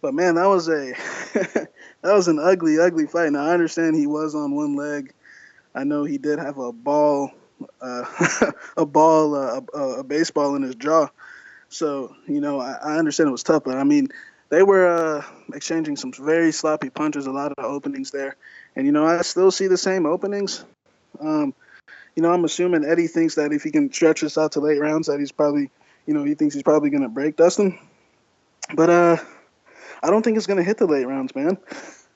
but man, that was that was an ugly, ugly fight. Now I understand he was on one leg. I know he did have a baseball in his jaw. So I understand it was tough, but I mean, they were exchanging some very sloppy punches, a lot of openings there. And, I still see the same openings. I'm assuming Eddie thinks that if he can stretch this out to late rounds, that he's probably, he thinks he's probably going to break Dustin. But I don't think it's going to hit the late rounds, man.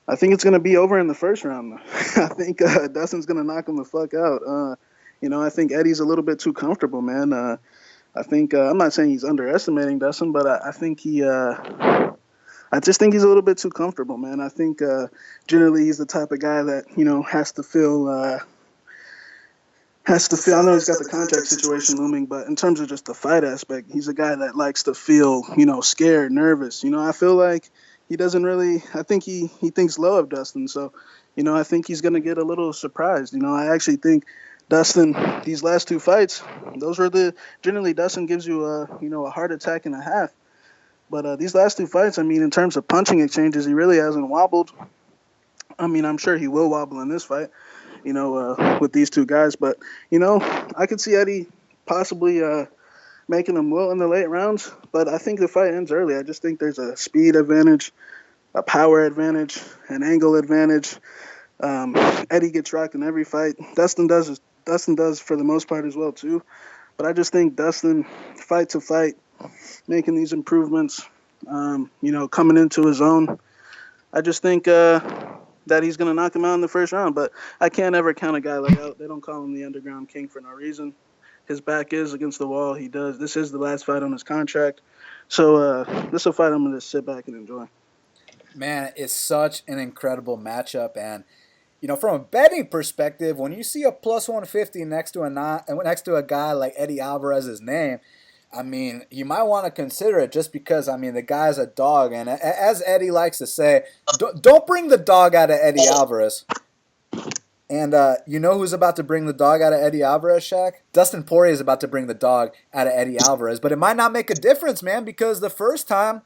I think it's going to be over in the first round. I think Dustin's going to knock him the fuck out. I think Eddie's a little bit too comfortable, man. I think I'm not saying he's underestimating Dustin, but I think I just think he's a little bit too comfortable, man. I think generally he's the type of guy that has to feel. I know he's got the contract situation looming, but in terms of just the fight aspect, he's a guy that likes to feel scared, nervous. I feel like he doesn't really. I think he thinks low of Dustin, so I think he's gonna get a little surprised. I actually think Dustin, these last 2 fights, those were generally Dustin gives you a heart attack and a half. But these last 2 fights, I mean, in terms of punching exchanges, he really hasn't wobbled. I mean, I'm sure he will wobble in this fight, with these 2 guys. But, I could see Eddie possibly making him low in the late rounds. But I think the fight ends early. I just think there's a speed advantage, a power advantage, an angle advantage. Eddie gets rocked in every fight. Dustin does for the most part as well, too. But I just think Dustin, fight to fight, making these improvements, coming into his own. I just think that he's going to knock him out in the first round. But I can't ever count a guy like out. They don't call him the Underground King for no reason. His back is against the wall. He does. This is the last fight on his contract. So this is a fight I'm going to sit back and enjoy. Man, it's such an incredible matchup. And, from a betting perspective, when you see a plus 150 next to a guy like Eddie Alvarez's name, I mean, you might want to consider it just because, I mean, the guy's a dog. And as Eddie likes to say, don't bring the dog out of Eddie Alvarez. And you know who's about to bring the dog out of Eddie Alvarez, Shaq? Dustin Poirier is about to bring the dog out of Eddie Alvarez. But it might not make a difference, man, because the first time...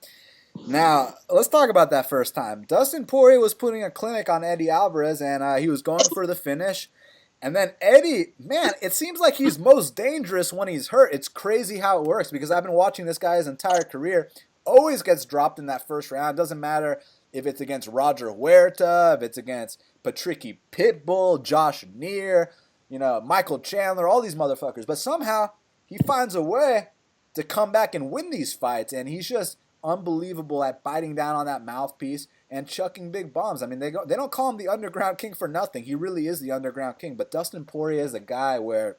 Now, let's talk about that first time. Dustin Poirier was putting a clinic on Eddie Alvarez, and he was going for the finish. And then Eddie, man, it seems like he's most dangerous when he's hurt. It's crazy how it works because I've been watching this guy his entire career. Always gets dropped in that first round. Doesn't matter if it's against Roger Huerta, if it's against Patricky Pitbull, Josh Neer, Michael Chandler, all these motherfuckers. But somehow he finds a way to come back and win these fights, and he's just unbelievable at biting down on that mouthpiece and chucking big bombs. I mean, they don't call him the Underground King for nothing. He really is the Underground King. But Dustin Poirier is a guy where,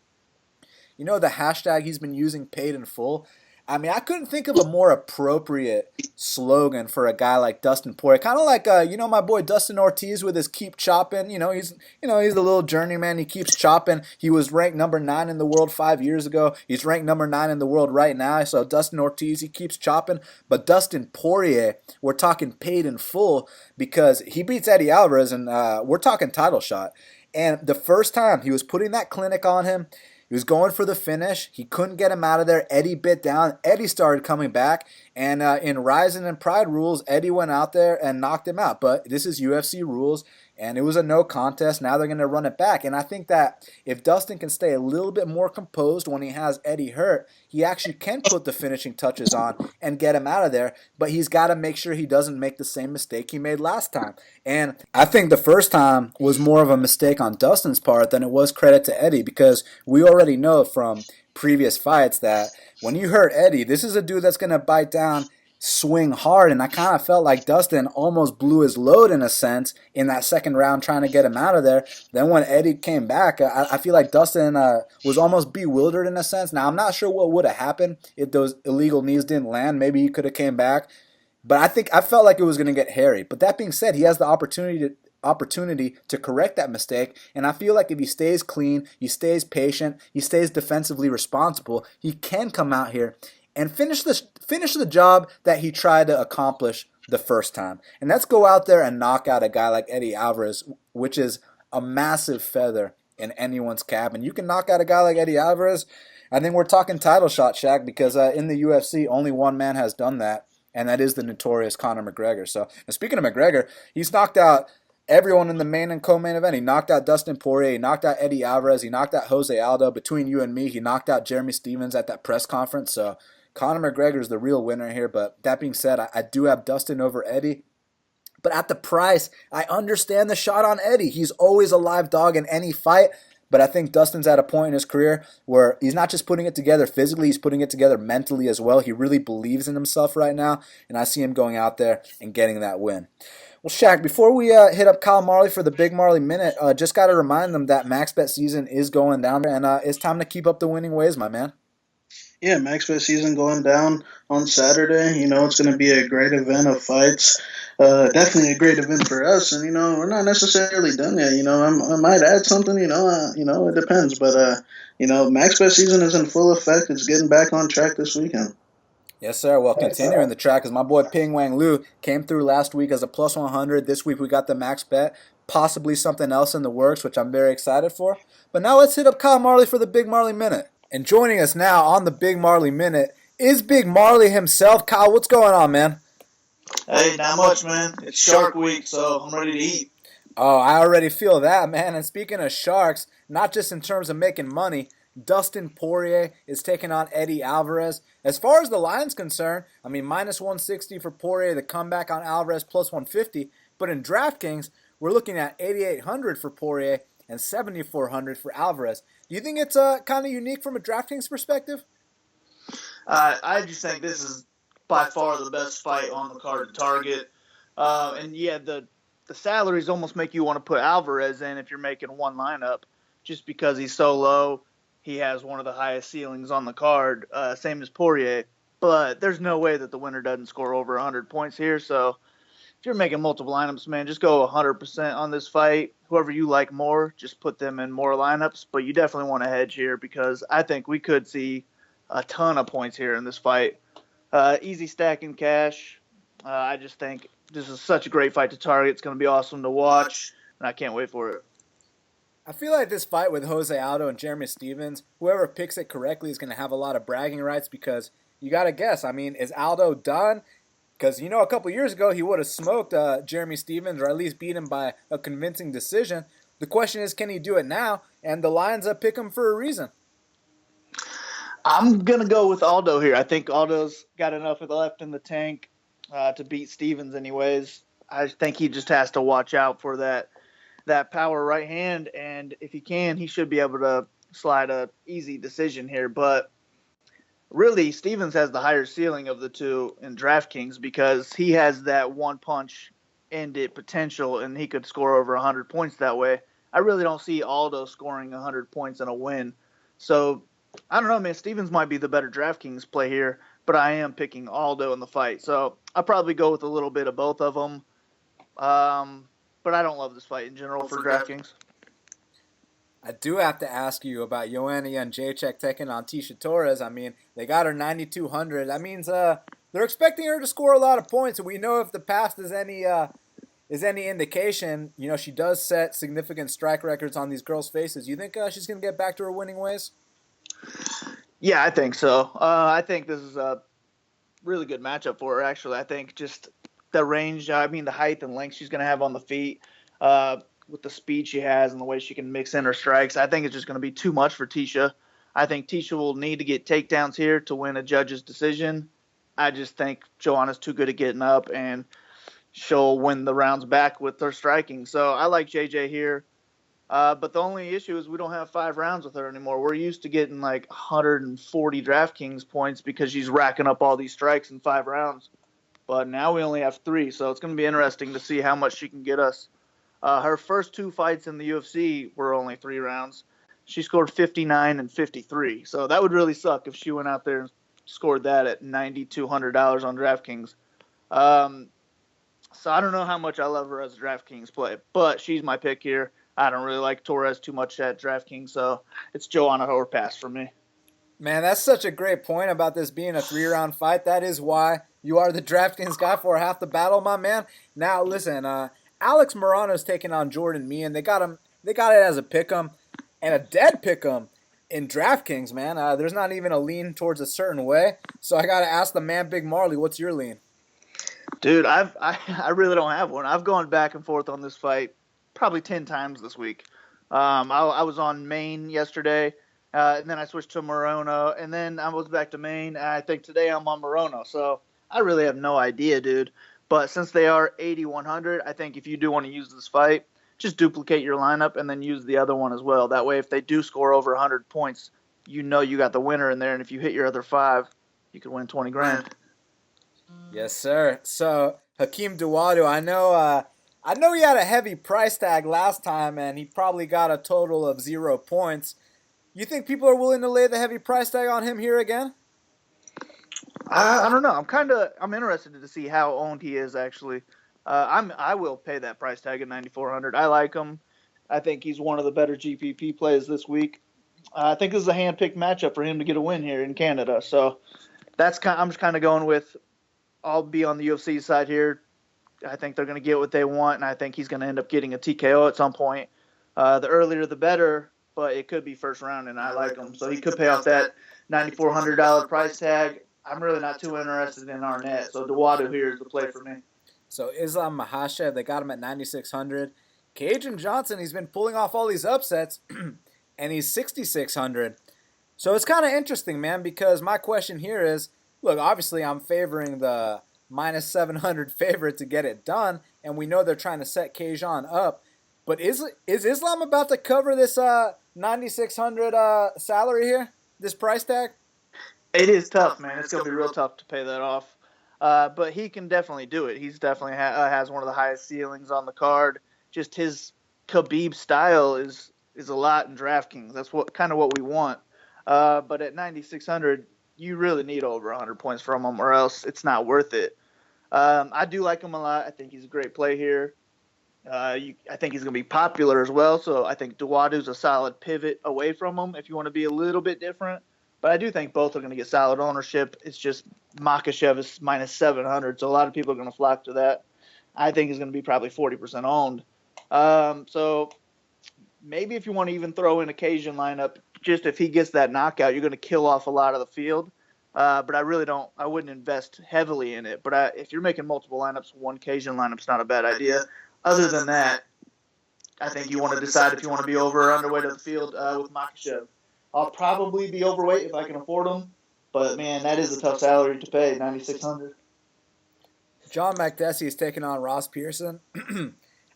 the hashtag he's been using, paid in full. I mean, I couldn't think of a more appropriate slogan for a guy like Dustin Poirier. Kind of like, my boy Dustin Ortiz with his keep chopping. He's the little journeyman. He keeps chopping. He was ranked number 9 in the world 5 years ago. He's ranked number 9 in the world right now. So Dustin Ortiz, he keeps chopping. But Dustin Poirier, we're talking paid in full because he beats Eddie Alvarez, and we're talking title shot. And the first time he was putting that clinic on him, he was going for the finish. He couldn't get him out of there. Eddie bit down. Eddie started coming back. And in Rising and Pride rules, Eddie went out there and knocked him out. But this is UFC rules. and it was a no contest. Now they're going to run it back. And I think that if Dustin can stay a little bit more composed when he has Eddie hurt, he actually can put the finishing touches on and get him out of there. But he's got to make sure he doesn't make the same mistake he made last time. And I think the first time was more of a mistake on Dustin's part than it was credit to Eddie, because we already know from previous fights that when you hurt Eddie, this is a dude that's going to bite down, swing hard, and I kind of felt like Dustin almost blew his load in a sense in that second round trying to get him out of there. Then when Eddie came back, I feel like Dustin was almost bewildered in a sense. Now, I'm not sure what would have happened if those illegal knees didn't land. Maybe he could have came back, but I felt like it was going to get hairy. But that being said, he has the opportunity to correct that mistake, and I feel like if he stays clean, he stays patient, he stays defensively responsible, he can come out here and finish the job that he tried to accomplish the first time. And let's go out there and knock out a guy like Eddie Alvarez, which is a massive feather in anyone's cap. And you can knock out a guy like Eddie Alvarez, I think we're talking title shot, Shaq, because in the UFC, only one man has done that, and that is the notorious Conor McGregor. So, and speaking of McGregor, he's knocked out everyone in the main and co-main event. He knocked out Dustin Poirier. He knocked out Eddie Alvarez. He knocked out Jose Aldo. Between you and me, he knocked out Jeremy Stephens at that press conference. So Conor McGregor is the real winner here. But that being said, I do have Dustin over Eddie. But at the price, I understand the shot on Eddie. He's always a live dog in any fight. But I think Dustin's at a point in his career where he's not just putting it together physically, he's putting it together mentally as well. He really believes in himself right now, and I see him going out there and getting that win. Well, Shaq, before we hit up Kyle Marley for the Big Marley Minute, just got to remind them that MaxBet season is going down, and it's time to keep up the winning ways, my man. Yeah, MaxBet season going down on Saturday. It's going to be a great event of fights. Definitely a great event for us, and we're not necessarily done yet. I might add something. It depends, but MaxBet season is in full effect. It's getting back on track this weekend. Yes, sir. Well, continuing the track, as my boy Ping Wang Lu came through last week as a plus 100. This week we got the max bet, possibly something else in the works, which I'm very excited for. But now let's hit up Kyle Marley for the Big Marley Minute. And joining us now on the Big Marley Minute is Big Marley himself. Kyle, what's going on, man? Hey, not much, man. It's Shark Week, so I'm ready to eat. Oh, I already feel that, man. And speaking of sharks, not just in terms of making money, Dustin Poirier is taking on Eddie Alvarez. As far as the line's concerned, minus 160 for Poirier, the comeback on Alvarez plus 150. But in DraftKings, we're looking at 8,800 for Poirier and 7,400 for Alvarez. Do you think it's kind of unique from a DraftKings perspective? I just think this is by far the best fight on the card to target. The salaries almost make you want to put Alvarez in if you're making one lineup, just because he's so low. He has one of the highest ceilings on the card, same as Poirier. But there's no way that the winner doesn't score over 100 points here. So if you're making multiple lineups, man, just go 100% on this fight. Whoever you like more, just put them in more lineups. But you definitely want to hedge here, because I think we could see a ton of points here in this fight. Easy stacking cash. I just think this is such a great fight to target. It's going to be awesome to watch, and I can't wait for it. I feel like this fight with Jose Aldo and Jeremy Stephens, whoever picks it correctly is going to have a lot of bragging rights, because you got to guess. Is Aldo done? Because, a couple years ago he would have smoked Jeremy Stephens, or at least beat him by a convincing decision. The question is, can he do it now? And the Lions pick him for a reason. I'm going to go with Aldo here. I think Aldo's got enough left in the tank to beat Stephens anyways. I think he just has to watch out for that power right hand, and if he can, he should be able to slide a easy decision here. But really, Stephens has the higher ceiling of the two in DraftKings, because he has that one punch end it potential, and he could score over 100 points that way. I really don't see Aldo scoring 100 points in a win. So I don't know, man. Stephens might be the better DraftKings play here, but I am picking Aldo in the fight. So I'll probably go with a little bit of both of them. But I don't love this fight in general for DraftKings. I do have to ask you about Joanna and Jacek taking on Tecia Torres. They got her 9,200. That means they're expecting her to score a lot of points. And we know if the past is any indication, she does set significant strike records on these girls' faces. You think she's going to get back to her winning ways? Yeah, I think so. I think this is a really good matchup for her, actually. I think just the range, the height and length she's going to have on the feet. with the speed she has and the way she can mix in her strikes. I think it's just going to be too much for Tecia. I think Tecia will need to get takedowns here to win a judge's decision. I just think Joanna's too good at getting up, and she'll win the rounds back with her striking. So I like JJ here. But the only issue is we don't have 5 rounds with her anymore. We're used to getting like 140 DraftKings points because she's racking up all these strikes in 5 rounds. But now we only have 3, so it's going to be interesting to see how much she can get us. Her first 2 fights in the UFC were only 3 rounds. She scored 59 and 53. So that would really suck if she went out there and scored that at $9,200 on DraftKings. So I don't know how much I love her as a DraftKings play, but she's my pick here. I don't really like Torres too much at DraftKings, so it's Joanna or pass for me. Man, that's such a great point about this being a 3-round fight. That is why you are the DraftKings guy for half the battle, my man. Now, listen, Alex Morono's taking on Jordan Meehan. They got it as a pick'em and a dead pick'em in DraftKings, man. There's not even a lean towards a certain way. So I got to ask the man, Big Marley, what's your lean? Dude, I really don't have one. I've gone back and forth on this fight probably 10 times this week. I was on Maine yesterday, and then I switched to Morono, and then I was back to Maine, and I think today I'm on Morono. So I really have no idea, dude. But since they are 8,100, I think if you do want to use this fight, just duplicate your lineup and then use the other one as well. That way, if they do score over 100 points, you know you got the winner in there, and if you hit your other 5, you could win 20 grand. Yes, sir. So Hakeem Dowadu, I know he had a heavy price tag last time, and he probably got a total of 0 points. You think people are willing to lay the heavy price tag on him here again? I don't know. I'm interested to see how owned he is actually. I will pay that price tag at 9,400. I like him. I think he's one of the better GPP plays this week. I think this is a hand-picked matchup for him to get a win here in Canada. So I'm just kind of going with. I'll be on the UFC side here. I think they're going to get what they want, and I think he's going to end up getting a TKO at some point. The earlier the better, but it could be first round, and I like him. So he could pay off that $9,400 price tag. I'm really not too interested in Arnett, so Dowadu here is the play for me. So Islam Makhachev, they got him at 9,600. Kajan Johnson, he's been pulling off all these upsets, and he's 6,600. So it's kind of interesting, man, because my question here is, look, obviously I'm favoring the minus 700 favorite to get it done, and we know they're trying to set Kajan up. But is Islam about to cover this 9,600 salary here, this price tag? It is tough, man. It's going to be real tough to pay that off. But he can definitely do it. He's definitely has one of the highest ceilings on the card. Just his Khabib style is a lot in DraftKings. That's what we want. But at 9,600, you really need over 100 points from him, or else it's not worth it. I do like him a lot. I think he's a great play here. I think he's going to be popular as well. So I think Dawadu's a solid pivot away from him if you want to be a little bit different. But I do think both are going to get solid ownership. It's just Makhachev is minus 700, so a lot of people are going to flock to that. I think he's going to be probably 40% owned. So maybe if you want to even throw in a Kajan lineup, just if he gets that knockout, you're going to kill off a lot of the field. But I wouldn't invest heavily in it. But if you're making multiple lineups, one Kajan lineup's not a bad idea. Other than that, I think you want to decide if you want to be over or underweight of the field with Makhachev. I'll probably be overweight if I can afford him. But, man, that is a tough salary to pay, $9,600. John Makdessi is taking on Ross Pearson.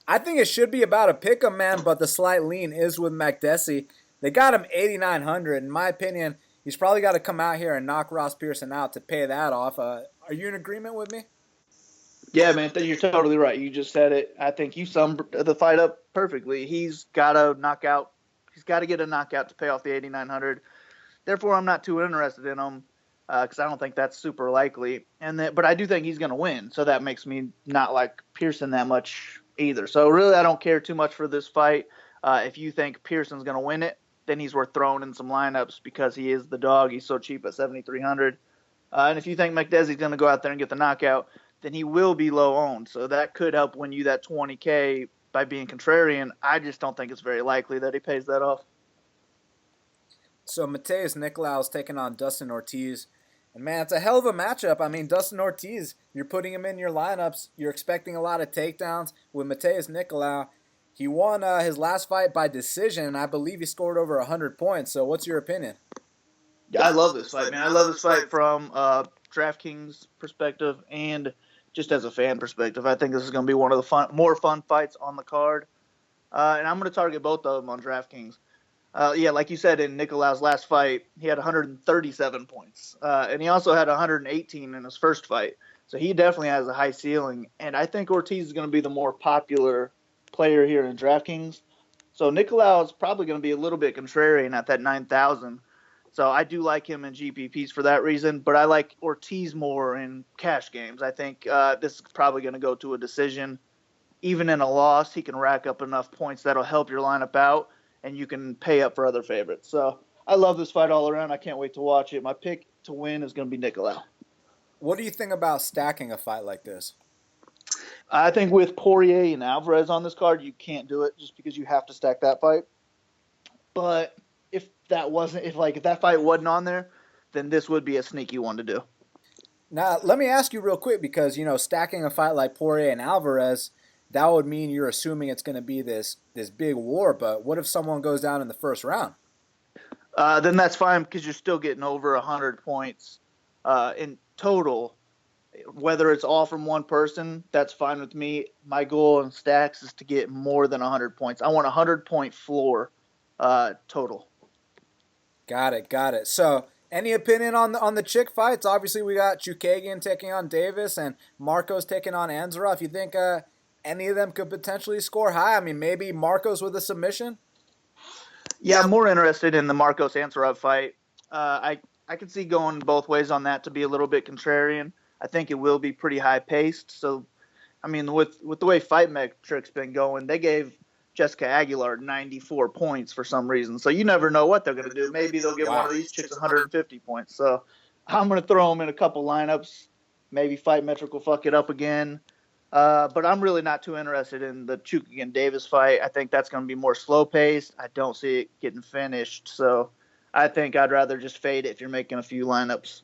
I think it should be about a pick-em, man, but the slight lean is with Makdessi. They got him 8,900. In my opinion, he's probably got to come out here and knock Ross Pearson out to pay that off. Are you in agreement with me? Yeah, man, you're totally right. You just said it. I think you summed the fight up perfectly. He's got to knock out. He's got to get a knockout to pay off the 8,900. Therefore, I'm not too interested in him because I don't think that's super likely. But I do think he's going to win, so that makes me not like Pearson that much either. So really, I don't care too much for this fight. If you think Pearson's going to win it, then he's worth throwing in some lineups because he is the dog. He's so cheap at 7,300. And if you think Makdessi's going to go out there and get the knockout, then he will be low owned. So that could help win you that 20K by being contrarian. I just don't think it's very likely that he pays that off. So Matheus Nicolau is taking on Dustin Ortiz. And, man, it's a hell of a matchup. I mean, Dustin Ortiz, you're putting him in your lineups. You're expecting a lot of takedowns. With Matheus Nicolau, He won his last fight by decision, and I believe he scored over 100 points. So what's your opinion? Yeah, I love this fight, man. I love this fight from DraftKings perspective and just as a fan perspective. I think this is going to be one of the more fun fights on the card. And I'm going to target both of them on DraftKings. Yeah, like you said, in Nicolau's last fight, he had 137 points. And he also had 118 in his first fight. So he definitely has a high ceiling. And I think Ortiz is going to be the more popular player here in DraftKings. So Nicolau is probably going to be a little bit contrarian at that 9,000. So I do like him in GPPs for that reason, but I like Ortiz more in cash games. I think this is probably going to go to a decision. Even in a loss, he can rack up enough points that'll help your lineup out, and you can pay up for other favorites. So I love this fight all around. I can't wait to watch it. My pick to win is going to be Nicolau. What do you think about stacking a fight like this? I think with Poirier and Alvarez on this card, you can't do it just because you have to stack that fight. But if that fight wasn't on there, then this would be a sneaky one to do. Now, let me ask you real quick because, stacking a fight like Poirier and Alvarez, that would mean you're assuming it's going to be this big war. But what if someone goes down in the first round? Then that's fine because you're still getting over 100 points in total. Whether it's all from one person, that's fine with me. My goal in stacks is to get more than 100 points. I want a 100-point floor total. Got it. So, any opinion on the chick fights? Obviously, we got Chookagian taking on Davis and Markos taking on Anzarov. You think any of them could potentially score high? I mean, maybe Markos with a submission? Yeah, I'm more interested in the Markos Anzarov fight. I can see going both ways on that to be a little bit contrarian. I think it will be pretty high paced. So, I mean, with the way Fight Metric's been going, they gave Jessica Aguilar 94 points for some reason. So you never know what they're going to do. Maybe they'll give one of these chicks 150 points. So I'm going to throw them in a couple lineups. Maybe Fight Metric will fuck it up again. But I'm really not too interested in the Chookagian Davis fight. I think that's going to be more slow paced. I don't see it getting finished. So I think I'd rather just fade it if you're making a few lineups.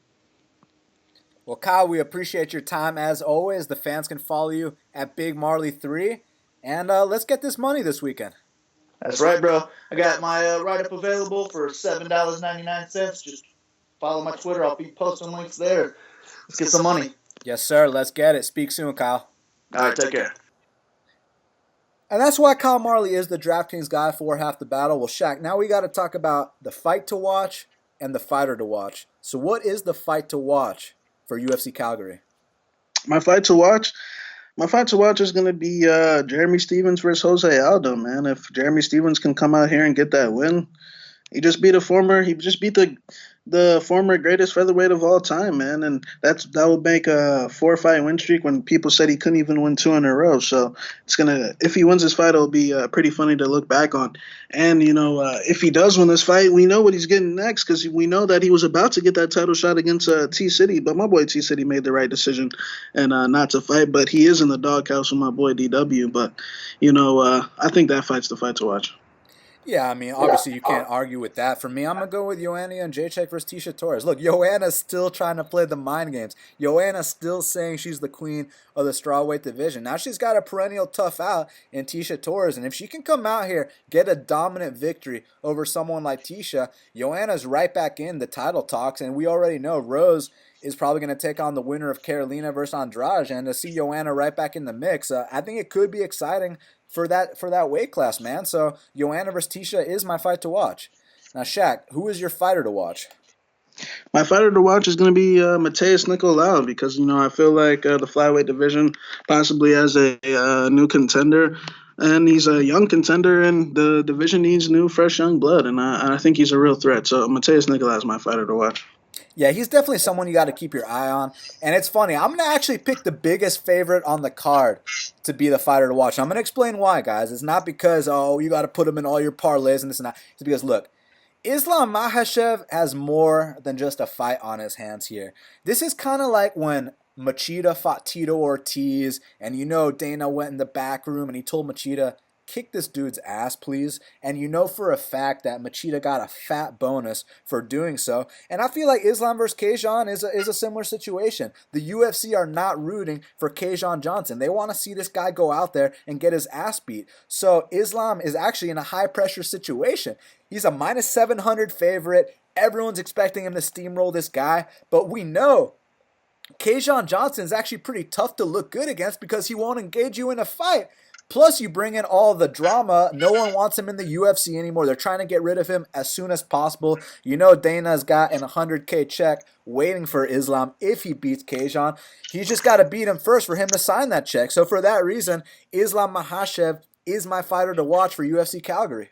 Well, Kyle, we appreciate your time as always. The fans can follow you at Big Marley 3. And let's get this money this weekend. That's right, bro. I got my write-up available for $7.99. Just follow my Twitter. I'll be posting links there. Let's get some money. Yes, sir. Let's get it. Speak soon, Kyle. All right, take care. And that's why Kyle Marley is the DraftKings guy for Half the Battle. Well, Shaq, now we got to talk about the fight to watch and the fighter to watch. So what is the fight to watch for UFC Calgary? My fight to watch is going to be Jeremy Stephens versus Jose Aldo, man. If Jeremy Stephens can come out here and get that win, he just beat the former greatest featherweight of all time, man. And that would make a 4-fight win streak when people said he couldn't even win 2 in a row. So if he wins this fight, it'll be pretty funny to look back on. And, if he does win this fight, we know what he's getting next because we know that he was about to get that title shot against T-City. But my boy T-City made the right decision and not to fight. But he is in the doghouse with my boy DW. But, I think that fight's the fight to watch. Yeah, I mean, obviously you can't argue with that. For me, I'm going to go with Joanna and Jacek versus Tecia Torres. Look, Joanna's still trying to play the mind games. Joanna's still saying she's the queen of the strawweight division. Now she's got a perennial tough out in Tecia Torres, and if she can come out here, get a dominant victory over someone like Tecia, Joanna's right back in the title talks, and we already know Rose is probably going to take on the winner of Carolina versus Andrade, and to see Joanna right back in the mix, I think it could be exciting for that weight class, man. So Joanna versus Tecia is my fight to watch. Now, Shaq, who is your fighter to watch? My fighter to watch is going to be Matheus Nicolau because, I feel like the flyweight division possibly has a new contender. And he's a young contender, and the division needs new, fresh, young blood. And I think he's a real threat. So Matheus Nicolau is my fighter to watch. Yeah, he's definitely someone you got to keep your eye on. And it's funny, I'm going to actually pick the biggest favorite on the card to be the fighter to watch. I'm going to explain why, guys. It's not because, you got to put him in all your parlays and this and that. It's because, look, Islam Makhachev has more than just a fight on his hands here. This is kind of like when Machida fought Tito Ortiz, and Dana went in the back room and he told Machida, kick this dude's ass, please. And you know for a fact that Machida got a fat bonus for doing so. And I feel like Islam versus Kajan is a similar situation. The UFC are not rooting for Kajan Johnson. They want to see this guy go out there and get his ass beat. So Islam is actually in a high-pressure situation. He's a minus 700 favorite. Everyone's expecting him to steamroll this guy. But we know Kajan Johnson is actually pretty tough to look good against because he won't engage you in a fight. Plus, you bring in all the drama. No one wants him in the UFC anymore. They're trying to get rid of him as soon as possible. You know Dana's got an 100K check waiting for Islam if he beats Kajan. He's just got to beat him first for him to sign that check. So for that reason, Islam Makhachev is my fighter to watch for UFC Calgary.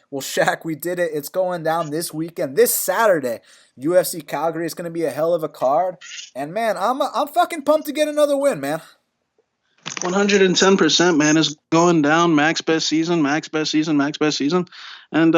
Well, Shaq, we did it. It's going down this weekend, this Saturday. UFC Calgary is going to be a hell of a card. And, man, I'm fucking pumped to get another win, man. 110%, man. It's going down. Max best season. And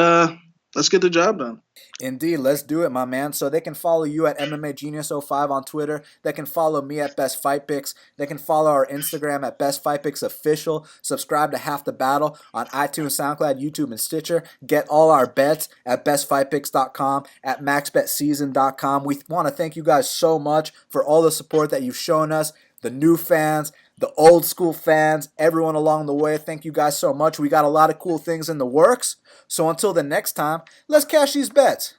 let's get the job done. Indeed, let's do it, my man. So they can follow you at MMA Genius 05 on Twitter. They can follow me at Best Fight Picks. They can follow our Instagram at Best Fight Picks Official. Subscribe to Half the Battle on iTunes, SoundCloud, YouTube, and Stitcher. Get all our bets at bestfightpicks.com, at maxbetseason.com. We want to thank you guys so much for all the support that you've shown us, the new fans, the old school fans, everyone along the way. Thank you guys so much. We got a lot of cool things in the works. So until the next time, let's cash these bets.